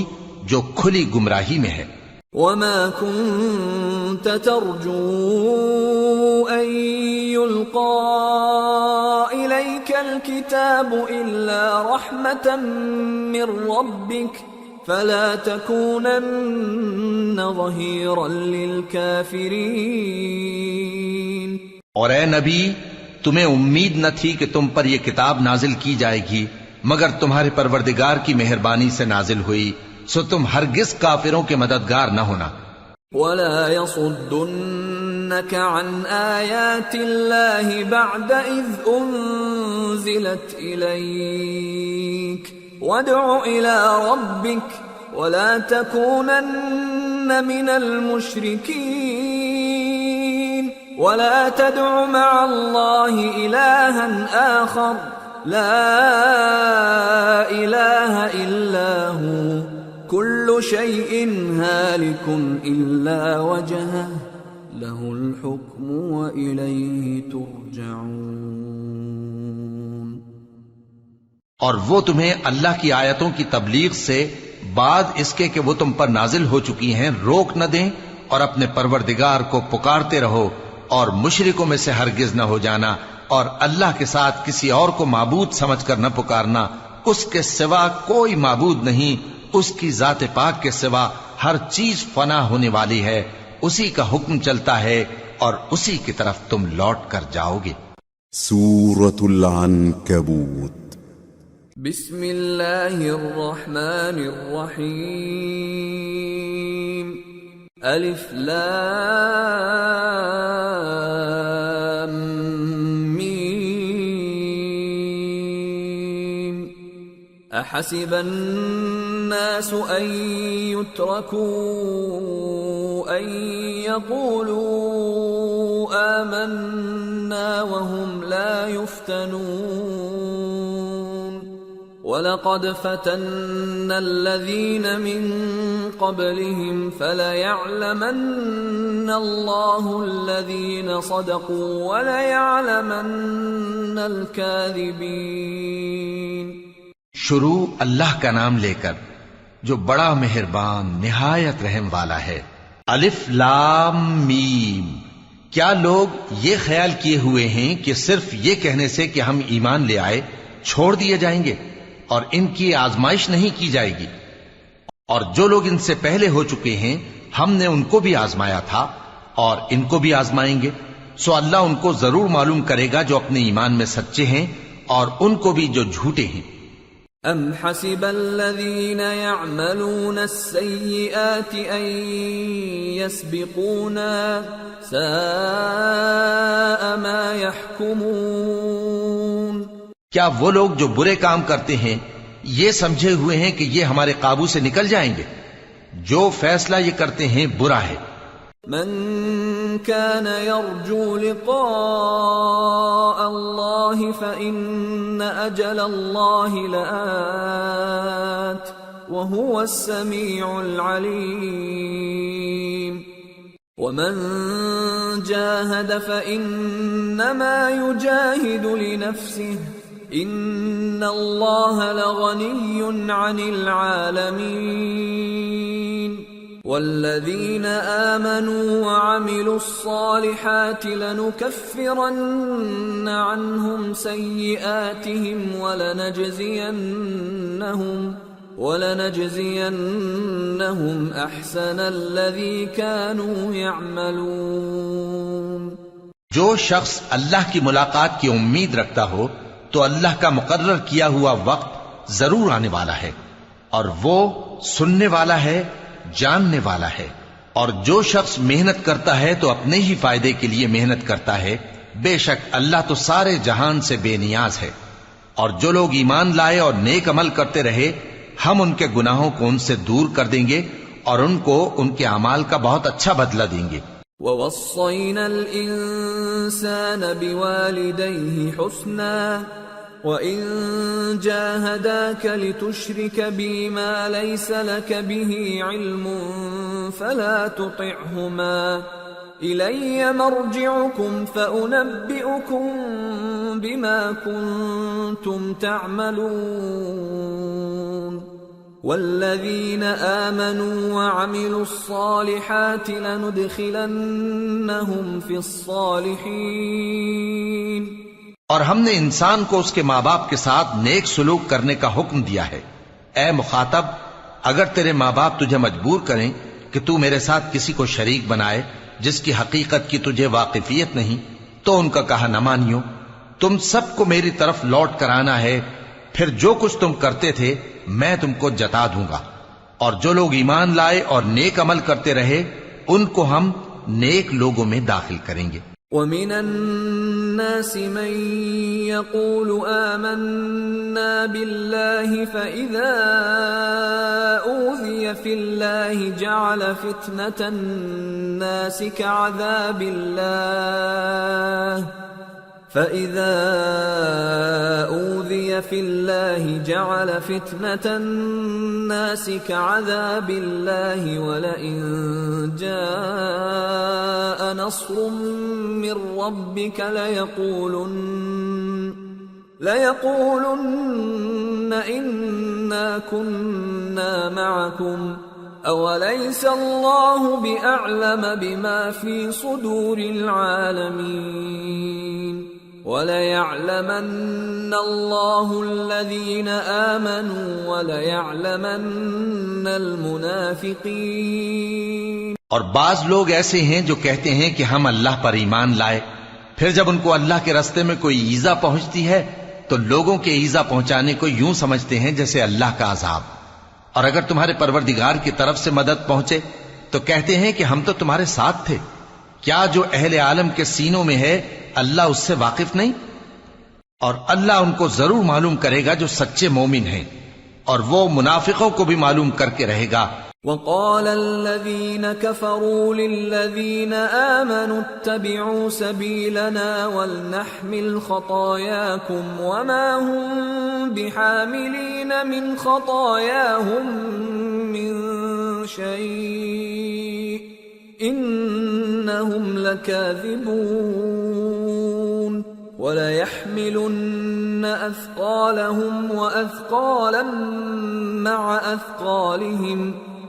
جو کھلی گمراہی میں ہے. وما كنت ترجو أن يلقى إليك الكتاب إلا رحمة من ربك فلا تكونن ظهيرا للكافرين. اور اے نبی تمہیں امید نہ تھی کہ تم پر یہ کتاب نازل کی جائے گی مگر تمہارے پروردگار کی مہربانی سے نازل ہوئی، سو تم ہرگز کافروں کے مددگار نہ ہونا. ولا يصدنك عن آيات الله بعد إذ أنزلت إليك وادع إلى ربك ولا تكونن من المشركين. ولا تدع مع الله إلها آخر لا إله إلا هو كل شيء هالك إلا وجهه له الحكم وإليه ترجعون. اور وہ تمہیں اللہ کی آیتوں کی تبلیغ سے بعد اس کے کہ وہ تم پر نازل ہو چکی ہیں روک نہ دیں، اور اپنے پروردگار کو پکارتے رہو اور مشرکوں میں سے ہرگز نہ ہو جانا، اور اللہ کے ساتھ کسی اور کو معبود سمجھ کر نہ پکارنا. اس کے سوا کوئی معبود نہیں، اس کی ذات پاک کے سوا ہر چیز فنا ہونے والی ہے، اسی کا حکم چلتا ہے اور اسی کی طرف تم لوٹ کر جاؤ گے. سورة العنكبوت. بسم اللہ الرحمن الرحیم. الف لام میم. احسب الناس ان يتركوا ان يقولوا آمنا وهم لا يفتنون. وَلَقَدْ فَتَنَّا الَّذِينَ مِن قَبْلِهِمْ فَلَيَعْلَمَنَّ اللَّهُ الَّذِينَ صَدَقُوا وَلَيَعْلَمَنَّ الْكَاذِبِينَ. شروع اللہ کا نام لے کر جو بڑا مہربان نہایت رحم والا ہے. الف لام میم. کیا لوگ یہ خیال کیے ہوئے ہیں کہ صرف یہ کہنے سے کہ ہم ایمان لے آئے چھوڑ دیے جائیں گے اور ان کی آزمائش نہیں کی جائے گی؟ اور جو لوگ ان سے پہلے ہو چکے ہیں ہم نے ان کو بھی آزمایا تھا اور ان کو بھی آزمائیں گے، سو اللہ ان کو ضرور معلوم کرے گا جو اپنے ایمان میں سچے ہیں اور ان کو بھی جو جھوٹے ہیں. ام حسب الذين يعملون السيئات ان يسبقونا ساء ما يحكمون. کیا وہ لوگ جو برے کام کرتے ہیں یہ سمجھے ہوئے ہیں کہ یہ ہمارے قابو سے نکل جائیں گے؟ جو فیصلہ یہ کرتے ہیں برا ہے. من كان يرجو لقاء الله فإن أجل الله لآت وهو السميع العليم. ومن جاهد فإنما يجاهد لنفسه ان اللہ لغنی عن العالمین. والذین آمنوا وعملوا الصالحات لنكفرن عنهم سیئاتهم ولنجزینهم احسن الذی كانوا يعملون. جو شخص اللہ کی ملاقات کی امید رکھتا ہو تو اللہ کا مقرر کیا ہوا وقت ضرور آنے والا ہے، اور وہ سننے والا ہے، جاننے والا ہے. اور جو شخص محنت کرتا ہے تو اپنے ہی فائدے کے لیے محنت کرتا ہے، بے شک اللہ تو سارے جہان سے بے نیاز ہے. اور جو لوگ ایمان لائے اور نیک عمل کرتے رہے ہم ان کے گناہوں کو ان سے دور کر دیں گے اور ان کو ان کے اعمال کا بہت اچھا بدلہ دیں گے. وَوَصَّيْنَا الْإِنسَانَ بِوَالِدَيْهِ حُسْنًا وَإِن جَاهَدَاكَ لِتُشْرِكَ بِي مَا لَيْسَ لَكَ بِهِ عِلْمٌ فَلَا تُطِعْهُمَا إِلَيَّ مَرْجِعُكُمْ فَأُنَبِّئُكُمْ بِمَا كُنتُمْ تَعْمَلُونَ. والذین آمنوا وعملوا الصالحات لندخلنهم فی الصالحین. اور ہم نے انسان کو اس کے ماں باپ کے ساتھ نیک سلوک کرنے کا حکم دیا ہے. اے مخاطب، اگر تیرے ماں باپ تجھے مجبور کریں کہ تو میرے ساتھ کسی کو شریک بنائے جس کی حقیقت کی تجھے واقفیت نہیں تو ان کا کہا نہ مانیو. تم سب کو میری طرف لوٹ کر آنا ہے، پھر جو کچھ تم کرتے تھے میں تم کو جتا دوں گا. اور جو لوگ ایمان لائے اور نیک عمل کرتے رہے ان کو ہم نیک لوگوں میں داخل کریں گے. وَمِنَ النَّاسِ مَن يَقُولُ آمَنَّا بِاللَّهِ فَإِذَا أُوذِيَ فِي اللَّهِ جَعَلَ فِتْنَةَ النَّاسِ كَعَذَابِ اللَّهِ فَإِذَا أُوذِيَ فِي اللَّهِ جَعَلَ فِتْنَةَ النَّاسِ كَعَذَابِ اللَّهِ وَلَئِن جَاءَ نَصْرٌ مِّن رَّبِّكَ لَيَقُولُنَّ إِنَّا كُنَّا مَعَكُمْ أَوَلَيْسَ اللَّهُ بِأَعْلَمَ بِمَا فِي صُدُورِ الْعَالَمِينَ وَلَيَعْلَمَنَّ اللَّهُ الَّذِينَ آمَنُوا وَلَيَعْلَمَنَّ الْمُنَافِقِينَ. اور بعض لوگ ایسے ہیں جو کہتے ہیں کہ ہم اللہ پر ایمان لائے، پھر جب ان کو اللہ کے راستے میں کوئی ایذا پہنچتی ہے تو لوگوں کے ایذا پہنچانے کو یوں سمجھتے ہیں جیسے اللہ کا عذاب. اور اگر تمہارے پروردگار کی طرف سے مدد پہنچے تو کہتے ہیں کہ ہم تو تمہارے ساتھ تھے. کیا جو اہل عالم کے سینوں میں ہے اللہ اس سے واقف نہیں؟ اور اللہ ان کو ضرور معلوم کرے گا جو سچے مومن ہیں، اور وہ منافقوں کو بھی معلوم کر کے رہے گا. وَقَالَ الَّذِينَ كَفَرُوا لِلَّذِينَ آمَنُوا اتَّبِعُوا سَبِيلَنَا وَلْنَحْمِلْ خَطَايَاكُمْ وَمَا هُمْ بِحَامِلِينَ مِنْ خَطَايَاهُمْ مِنْ شَيْءٍ إِنَّهُمْ لَكَاذِبُونَ. وَلَيَحْمِلُنَّ أَثْقَالَهُمْ وَأَثْقَالًا مَعَ أَثْقَالِهِمْ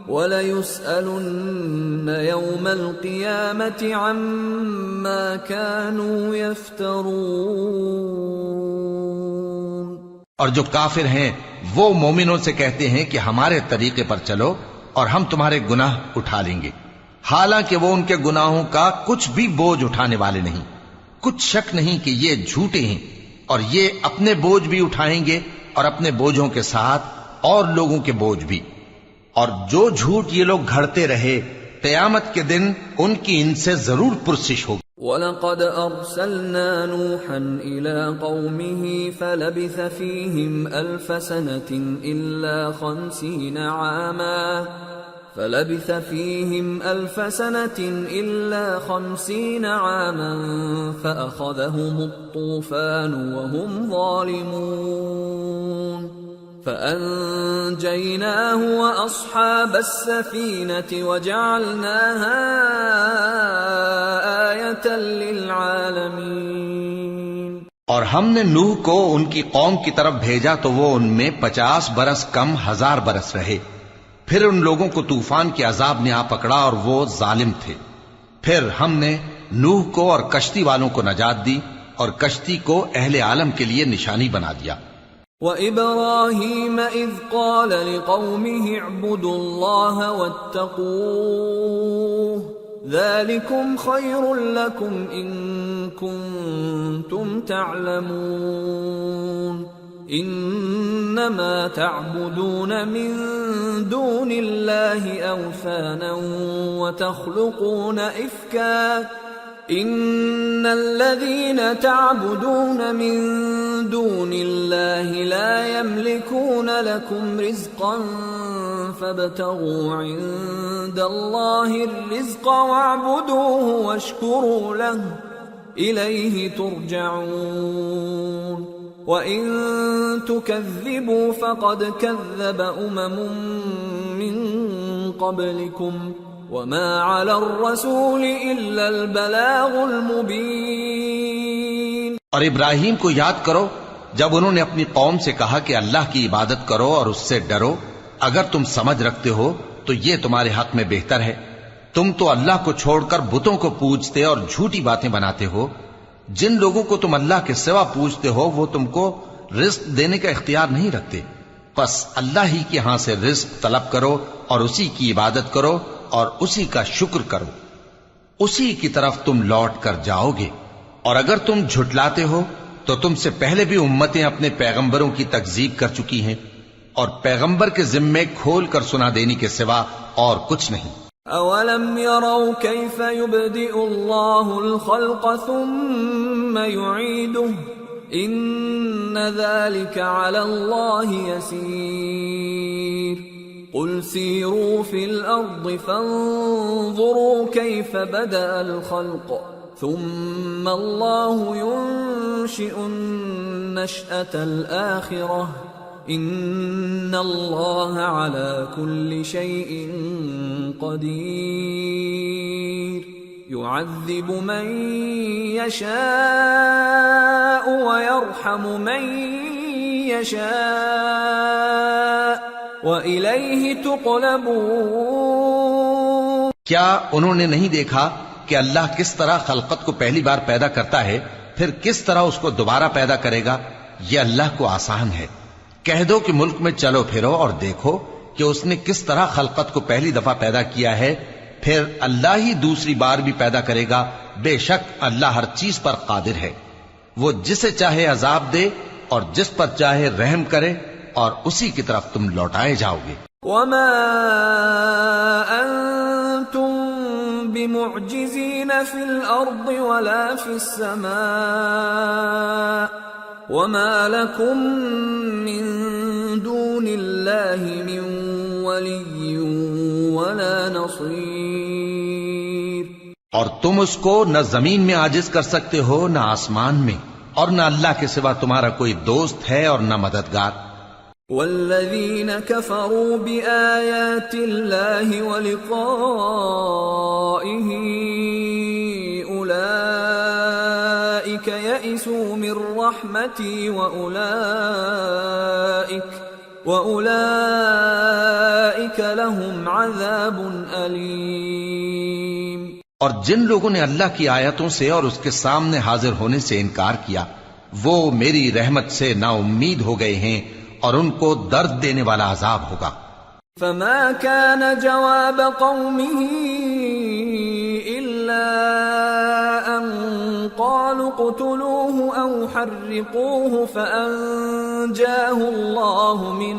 وَلَيُسْأَلُنَّ يَوْمَ الْقِيَامَةِ عَمَّا كَانُوا يَفْتَرُونَ. اور جو کافر ہیں وہ مومنوں سے کہتے ہیں کہ ہمارے طریقے پر چلو اور ہم تمہارے گناہ اٹھا لیں گے، حالانکہ وہ ان کے گناہوں کا کچھ بھی بوجھ اٹھانے والے نہیں. کچھ شک نہیں کہ یہ جھوٹے ہیں اور یہ اپنے بوجھ بھی اٹھائیں گے اور اپنے بوجھوں کے ساتھ اور لوگوں کے بوجھ بھی. اور جو جھوٹ یہ لوگ گھڑتے رہے قیامت کے دن ان کی ان سے ضرور پرسش ہوگی. وَلَقَدْ أَرْسَلْنَا نُوحًا إِلَىٰ قَوْمِهِ فَلَبِثَ فِيهِمْ أَلْفَ سَنَةٍ إِلَّا 50 عَامًا فَأَخَذَهُمُ الطُّوفَانُ وَهُمْ ظَالِمُونَ فَأَنجَيْنَاهُ وَأَصْحَابَ السَّفِينَةِ وَجَعَلْنَاهَا آيَةً لِلْعَالَمِينَ. اور ہم نے نوح کو ان کی قوم کی طرف بھیجا تو وہ ان میں 50 برس کم 1000 برس رہے. پھر ان لوگوں کو طوفان کے عذاب نے آ پکڑا اور وہ ظالم تھے. پھر ہم نے نوح کو اور کشتی والوں کو نجات دی اور کشتی کو اہل عالم کے لیے نشانی بنا دیا. وَإِبْرَاهِيمَ إِذْ قَالَ لِقَوْمِهِ اعْبُدُوا اللَّهَ وَاتَّقُوهُ ذَلِكُمْ خَيْرٌ لَكُمْ إِن كُنتُمْ تَعْلَمُونَ. إِنَّمَا تَعْبُدُونَ مِن دُونِ اللَّهِ أَوْثَانًا وَتَخْلُقُونَ إِفْكًا إِنَّ الَّذِينَ تَعْبُدُونَ مِن دُونِ اللَّهِ لَا يَمْلِكُونَ لَكُمْ رِزْقًا فَابْتَغُوا عِندَ اللَّهِ الرِّزْقَ وَاعْبُدُوهُ وَاشْكُرُوا لَهُ إِلَيْهِ تُرْجَعُونَ. وَإِن تُكَذِّبُوا فَقَدْ كَذَّبَ أُمَمٌ مِّن قَبْلِكُمْ وَمَا عَلَى الرَّسُولِ إِلَّا الْبَلَاغُ الْمُبِينُ. اور ابراہیم کو یاد کرو جب انہوں نے اپنی قوم سے کہا کہ اللہ کی عبادت کرو اور اس سے ڈرو، اگر تم سمجھ رکھتے ہو تو یہ تمہارے حق میں بہتر ہے. تم تو اللہ کو چھوڑ کر بتوں کو پوجتے اور جھوٹی باتیں بناتے ہو. جن لوگوں کو تم اللہ کے سوا پوجتے ہو وہ تم کو رزق دینے کا اختیار نہیں رکھتے. پس اللہ ہی کے ہاں سے رزق طلب کرو اور اسی کی عبادت کرو اور اسی کا شکر کرو، اسی کی طرف تم لوٹ کر جاؤ گے۔ اور اگر تم جھٹلاتے ہو تو تم سے پہلے بھی امتیں اپنے پیغمبروں کی تکذیب کر چکی ہیں، اور پیغمبر کے ذمے کھول کر سنا دینے کے سوا اور کچھ نہیں۔ اولم يروا كيف يبدئ الله الخلق ثم يعيده ان ذلك على الله يسير قل سيروا في الارض فانظروا كيف بدأ الخلق ثم الله ينشئ النشأة الآخرة ان اللہ علی کل شیء قدیر یعذب من یشاء ویرحم من یشاء وإلیہ تقلبون۔ کیا انہوں نے نہیں دیکھا کہ اللہ کس طرح خلقت کو پہلی بار پیدا کرتا ہے، پھر کس طرح اس کو دوبارہ پیدا کرے گا؟ یہ اللہ کو آسان ہے۔ کہہ دو کہ ملک میں چلو پھرو اور دیکھو کہ اس نے کس طرح خلقت کو پہلی دفعہ پیدا کیا ہے، پھر اللہ ہی دوسری بار بھی پیدا کرے گا۔ بے شک اللہ ہر چیز پر قادر ہے، وہ جسے چاہے عذاب دے اور جس پر چاہے رحم کرے، اور اسی کی طرف تم لوٹائے جاؤ گے۔ وما انتم بمعجزین فی الارض ولا فی السماء وما لكم من دون اللہ من ولی ولا نصیر۔ اور تم اس کو نہ زمین میں عاجز کر سکتے ہو نہ آسمان میں، اور نہ اللہ کے سوا تمہارا کوئی دوست ہے اور نہ مددگار۔ والذین کفروا بآیات اللہ ولقائہ اولئک یئسوا من رحمتی وأولئک لهم عذاب علیم۔ اور جن لوگوں نے اللہ کی آیتوں سے اور اس کے سامنے حاضر ہونے سے انکار کیا، وہ میری رحمت سے نا امید ہو گئے ہیں، اور ان کو درد دینے والا عذاب ہوگا۔ فما كان جواب قومه إلا أن قالوا اقتلوه أو حرقوه فأنجاه الله من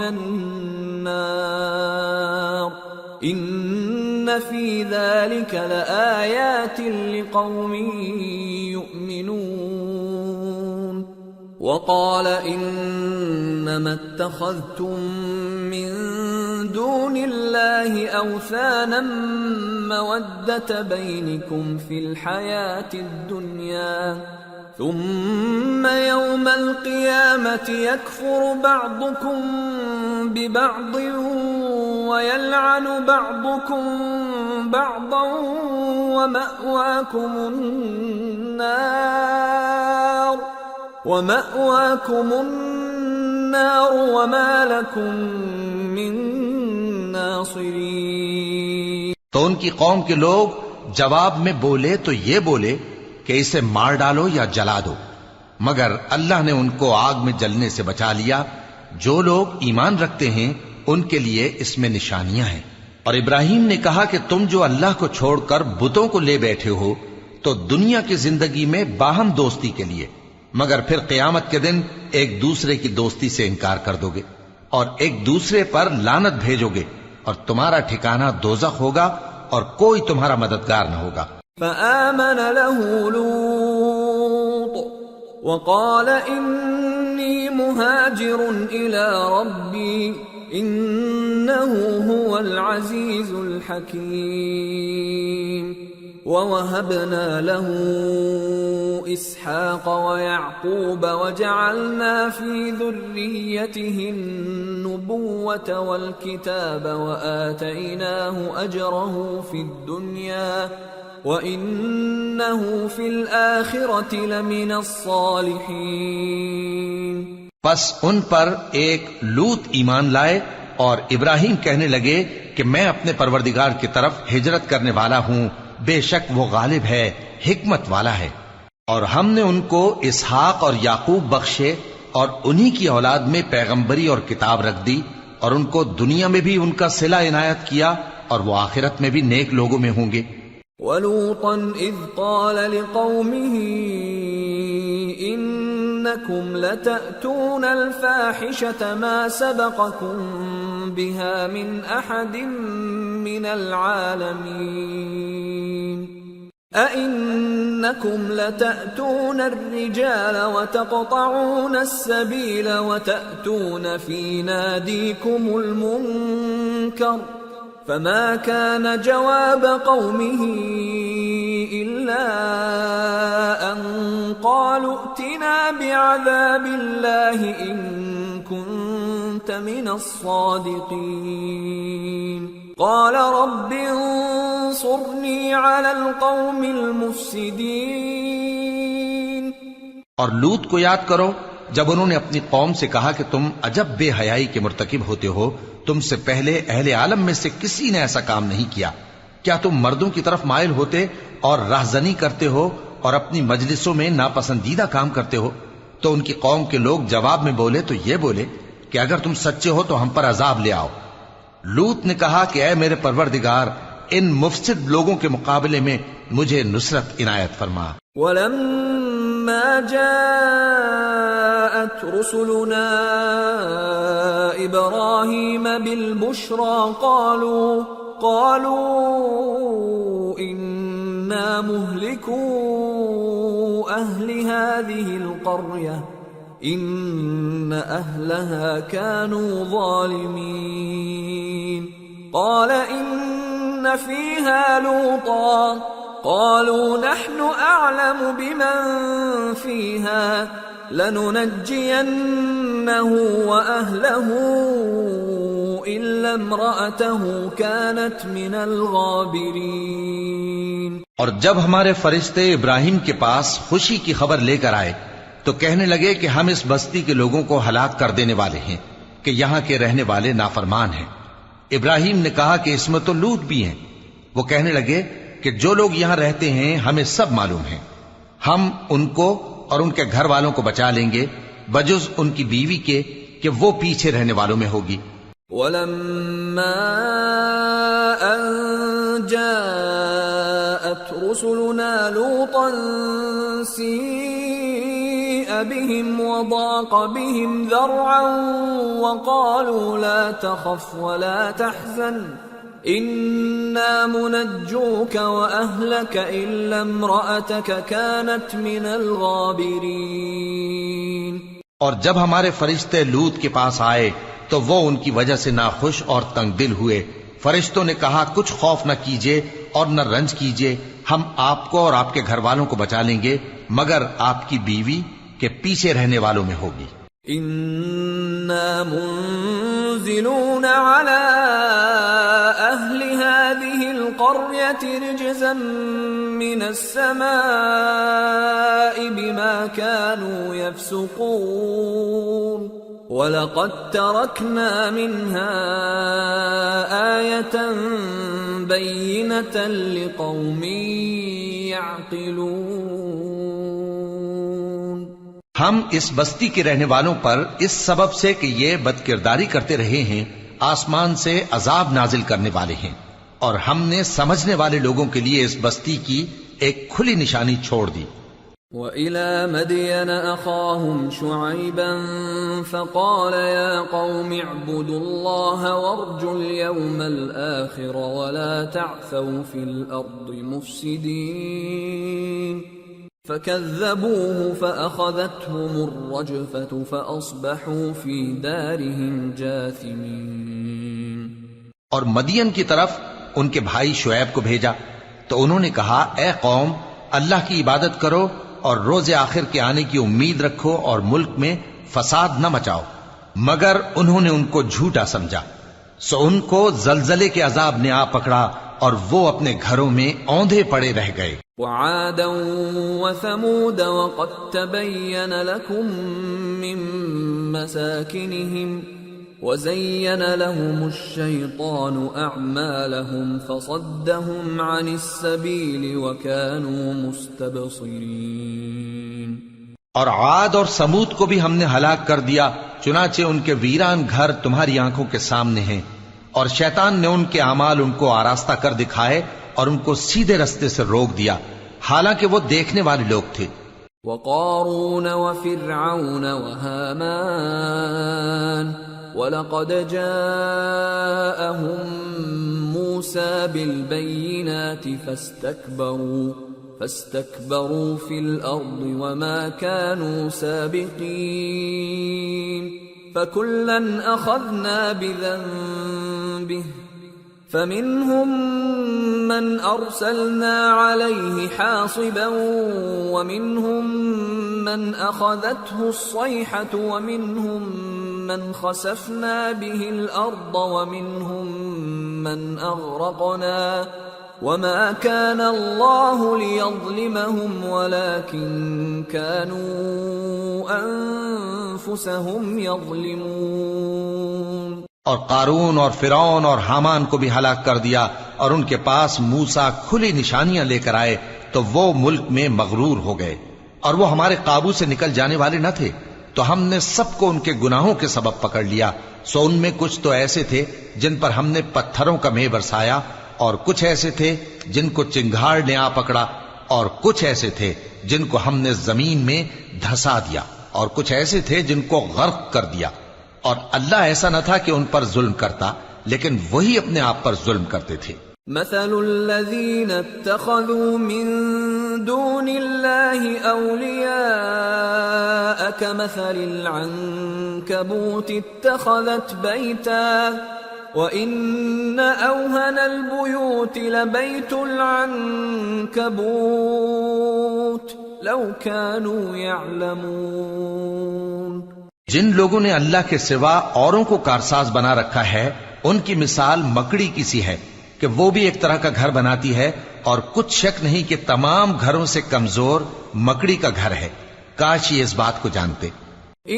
النار إن في ذلك لآيات لقوم يؤمنون۔ وقال انما اتخذتم من دون الله اوثانا مودة بينكم في الحياة الدنيا ثم يوم القيامة يكفر بعضكم ببعض ويلعن بعضكم بعضا ومأواكم النار وما لكم من ناصرین۔ تو ان کی قوم کے لوگ جواب میں بولے تو یہ بولے کہ اسے مار ڈالو یا جلا دو، مگر اللہ نے ان کو آگ میں جلنے سے بچا لیا۔ جو لوگ ایمان رکھتے ہیں ان کے لیے اس میں نشانیاں ہیں۔ اور ابراہیم نے کہا کہ تم جو اللہ کو چھوڑ کر بتوں کو لے بیٹھے ہو تو دنیا کی زندگی میں باہم دوستی کے لیے، مگر پھر قیامت کے دن ایک دوسرے کی دوستی سے انکار کر دو گے اور ایک دوسرے پر لعنت بھیجو گے، اور تمہارا ٹھکانہ دوزخ ہوگا اور کوئی تمہارا مددگار نہ ہوگا۔ فآمن له لوط وقال انی مہاجر الى ربی انه هو العزیز الحکیم۔ ووهبنا له اسحاق ويعقوب وجعلنا في ذريته النبوة والكتاب وآتيناه أجره في الدنيا وإنه في الآخرة لمن الصالحين۔ پس ان پر ایک لوط ایمان لائے، اور ابراہیم کہنے لگے کہ میں اپنے پروردگار کی طرف ہجرت کرنے والا ہوں، بے شک وہ غالب ہے، حکمت والا ہے۔ اور ہم نے ان کو اسحاق اور یعقوب بخشے اور انہی کی اولاد میں پیغمبری اور کتاب رکھ دی، اور ان کو دنیا میں بھی ان کا صلہ عنایت کیا، اور وہ آخرت میں بھی نیک لوگوں میں ہوں گے۔ وَلُوطًا إِذْ قَالَ لِقَوْمِهِ إِنَّكُمْ لَتَأْتُونَ الْفَاحِشَةَ مَا سَبَقَكُمْ بِهَا مِنْ أَحَدٍ مِّنَ الْعَالَمِينَ أَإِنَّكُمْ لَتَأْتُونَ الرِّجَالَ وَتَقْطَعُونَ السَّبِيلَ وَتَأْتُونَ فِي نَادِيكُمُ الْمُنكَرَ فما كان جواب قومه إلا أن قالوا ائتنا بعذاب الله إن كنت من الصادقين قال رب انصرني على القوم المفسدين۔ اور لوط کو یاد کرو جب انہوں نے اپنی قوم سے کہا کہ تم عجب بے حیائی کے مرتکب ہوتے ہو، تم سے پہلے اہل عالم میں سے کسی نے ایسا کام نہیں کیا۔ کیا تم مردوں کی طرف مائل ہوتے اور راہزنی کرتے ہو اور اپنی مجلسوں میں ناپسندیدہ کام کرتے ہو؟ تو ان کی قوم کے لوگ جواب میں بولے تو یہ بولے کہ اگر تم سچے ہو تو ہم پر عذاب لے آؤ۔ لوط نے کہا کہ اے میرے پروردگار، ان مفسد لوگوں کے مقابلے میں مجھے نصرت عنایت فرما۔ وَلَمَّا جَاءَتْ رُسُلُنَا إِبْرَاهِيمَ بِالْبُشْرَى قَالُوا إِنَّا مُهْلِكُو أَهْلِ هَذِهِ الْقَرْيَةِ إِنَّ أَهْلَهَا كَانُوا ظَالِمِينَ قَالَ إِنَّ فِيهَا لُوطًا قالوا نحن أعلم بمن فيها لننجينه وأهله إلا امرأته كانت من الغابرين۔ اور جب ہمارے فرشتے ابراہیم کے پاس خوشی کی خبر لے کر آئے تو کہنے لگے کہ ہم اس بستی کے لوگوں کو ہلاک کر دینے والے ہیں کہ یہاں کے رہنے والے نافرمان ہیں۔ ابراہیم نے کہا کہ اس میں تو لوط بھی ہیں۔ وہ کہنے لگے کہ جو لوگ یہاں رہتے ہیں ہمیں سب معلوم ہیں، ہم ان کو اور ان کے گھر والوں کو بچا لیں گے بجز ان کی بیوی کے کہ وہ پیچھے رہنے والوں میں ہوگی۔ وَلَمَّا أَن جَاءَتْ رُسُلُنَا لُوطًا سِيءَ بِهِمْ وَضَاقَ بِهِمْ ذَرْعًا وَقَالُوا لَا تَخَفْ وَلَا تَحْزَنْ إِنَّا مُنَجُّوكَ وَأَهْلَكَ إِلَّا امْرَأَتَكَ كَانَتْ مِنَ الْغَابِرِينَ۔ اور جب ہمارے فرشتے لوط کے پاس آئے تو وہ ان کی وجہ سے ناخوش اور تنگ دل ہوئے۔ فرشتوں نے کہا کچھ خوف نہ کیجیے اور نہ رنج کیجیے، ہم آپ کو اور آپ کے گھر والوں کو بچا لیں گے مگر آپ کی بیوی کے پیچھے رہنے والوں میں ہوگی۔ إِنَّا مُنزِلُونَ عَلَىٰ أَهْلِ هَٰذِهِ الْقَرْيَةِ رِجْزًا مِّنَ السَّمَاءِ بِمَا كَانُوا يَفْسُقُونَ وَلَقَدْ تَرَكْنَا مِنْهَا آيَةً بَيِّنَةً لِقَوْمٍ يَعْقِلُونَ۔ ہم اس بستی کے رہنے والوں پر اس سبب سے کہ یہ بدکرداری کرتے رہے ہیں آسمان سے عذاب نازل کرنے والے ہیں، اور ہم نے سمجھنے والے لوگوں کے لیے اس بستی کی ایک کھلی نشانی چھوڑ دی۔ وَإِلَى مَدْيَنَ أَخَاهُمْ شُعَيْبًا فَقَالَ يَا قَوْمِ اعْبُدُوا اللَّهَ وَارْجُوا الْيَوْمَ الْآخِرَ وَلَا تَعْثَوْا فِي الْأَرْضِ مُفْسِدِينَ فَكَذَّبُوهُ فَأَخَذَتْهُمُ الرَّجْفَةُ فَأَصْبَحُوا فِي دَارِهِمْ جَاثِمِينَ۔ اور مدین کی طرف ان کے بھائی شعیب کو بھیجا تو انہوں نے کہا اے قوم، اللہ کی عبادت کرو اور روز آخر کے آنے کی امید رکھو اور ملک میں فساد نہ مچاؤ، مگر انہوں نے ان کو جھوٹا سمجھا، سو ان کو زلزلے کے عذاب نے آ پکڑا اور وہ اپنے گھروں میں اوندھے پڑے رہ گئے۔ وعادا وثمود وقد تبين لكم من مساكنهم وزين لهم الشيطان أعمالهم فصدهم عن السبيل وكانوا مستبصرين۔ اور عاد اور سمود کو بھی ہم نے ہلاک کر دیا، چنانچہ ان کے ویران گھر تمہاری آنکھوں کے سامنے ہیں، اور شیطان نے ان کے اعمال ان کو آراستہ کر دکھائے اور ان کو سیدھے رستے سے روک دیا، حالانکہ وہ دیکھنے والے لوگ تھے۔ وقارون وفرعون وهامان وَلَقَدْ جَاءَهُم مُوسَى بِالْبَيِّنَاتِ فَاسْتَكْبَرُوا فِي الْأَرْضِ وَمَا كَانُوا سَابِقِينَ فَكُلًّا أَخَذْنَا بِذَنبِهِ فَمِنْهُمْ مَنْ أَرْسَلْنَا عَلَيْهِ حَاصِبًا وَمِنْهُمْ مَنْ أَخَذَتْهُ الصَّيْحَةُ وَمِنْهُمْ مَنْ خَسَفْنَا بِهِ الْأَرْضَ وَمِنْهُمْ مَنْ أَغْرَقْنَا وَمَا كَانَ اللَّهُ لِيَظْلِمَهُمْ وَلَكِنْ كَانُوا أَنفُسَهُمْ يَظْلِمُونَ۔ اور قارون اور فرعون اور حامان کو بھی ہلاک کر دیا، اور ان کے پاس موسیٰ کھلی نشانیاں لے کر آئے تو وہ ملک میں مغرور ہو گئے، اور وہ ہمارے قابو سے نکل جانے والے نہ تھے، تو ہم نے سب کو ان کے گناہوں کے سبب پکڑ لیا۔ سو ان میں کچھ تو ایسے تھے جن پر ہم نے پتھروں کا مے برسایا، اور کچھ ایسے تھے جن کو چنگھاڑ نے آ پکڑا، اور کچھ ایسے تھے جن کو ہم نے زمین میں دھسا دیا، اور کچھ ایسے تھے جن کو غرق کر دیا۔ اور اللہ ایسا نہ تھا کہ ان پر ظلم کرتا، لیکن وہی اپنے آپ پر ظلم کرتے تھے۔ مثل الذين اتخذوا من دون الله أولياء كمثل العنكبوت اتخذت بيتا وإن أوهن البيوت لبيت العنكبوت لو كانوا يعلمون۔ جن لوگوں نے اللہ کے سوا اوروں کو کارساز بنا رکھا ہے، ان کی مثال مکڑی کی سی ہے کہ وہ بھی ایک طرح کا گھر بناتی ہے، اور کچھ شک نہیں کہ تمام گھروں سے کمزور مکڑی کا گھر ہے۔ کاش یہ اس بات کو جانتے۔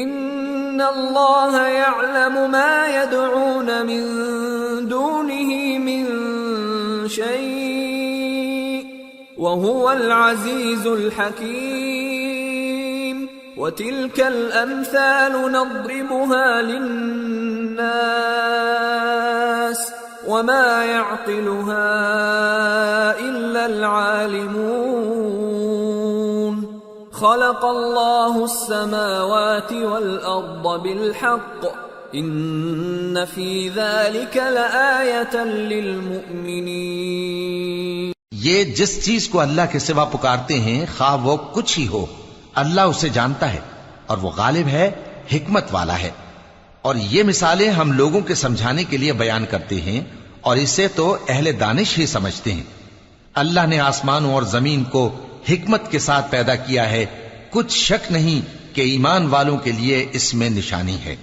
ان اللہ یعلم ما يدعون من دونه من شیء وهو العزیز الحکیم وتلك الامثال نضربها للناس وما يعقلها إلا العالمون۔ خلق الله السماوات والأرض بالحق إن في ذلك لآية للمؤمنين۔ یہ جس چیز کو اللہ کے سوا پکارتے ہیں، خواہ وہ کچھ ہی ہو، اللہ اسے جانتا ہے، اور وہ غالب ہے، حکمت والا ہے۔ اور یہ مثالیں ہم لوگوں کے سمجھانے کے لیے بیان کرتے ہیں، اور اسے تو اہل دانش ہی سمجھتے ہیں۔ اللہ نے آسمانوں اور زمین کو حکمت کے ساتھ پیدا کیا ہے، کچھ شک نہیں کہ ایمان والوں کے لیے اس میں نشانی ہے۔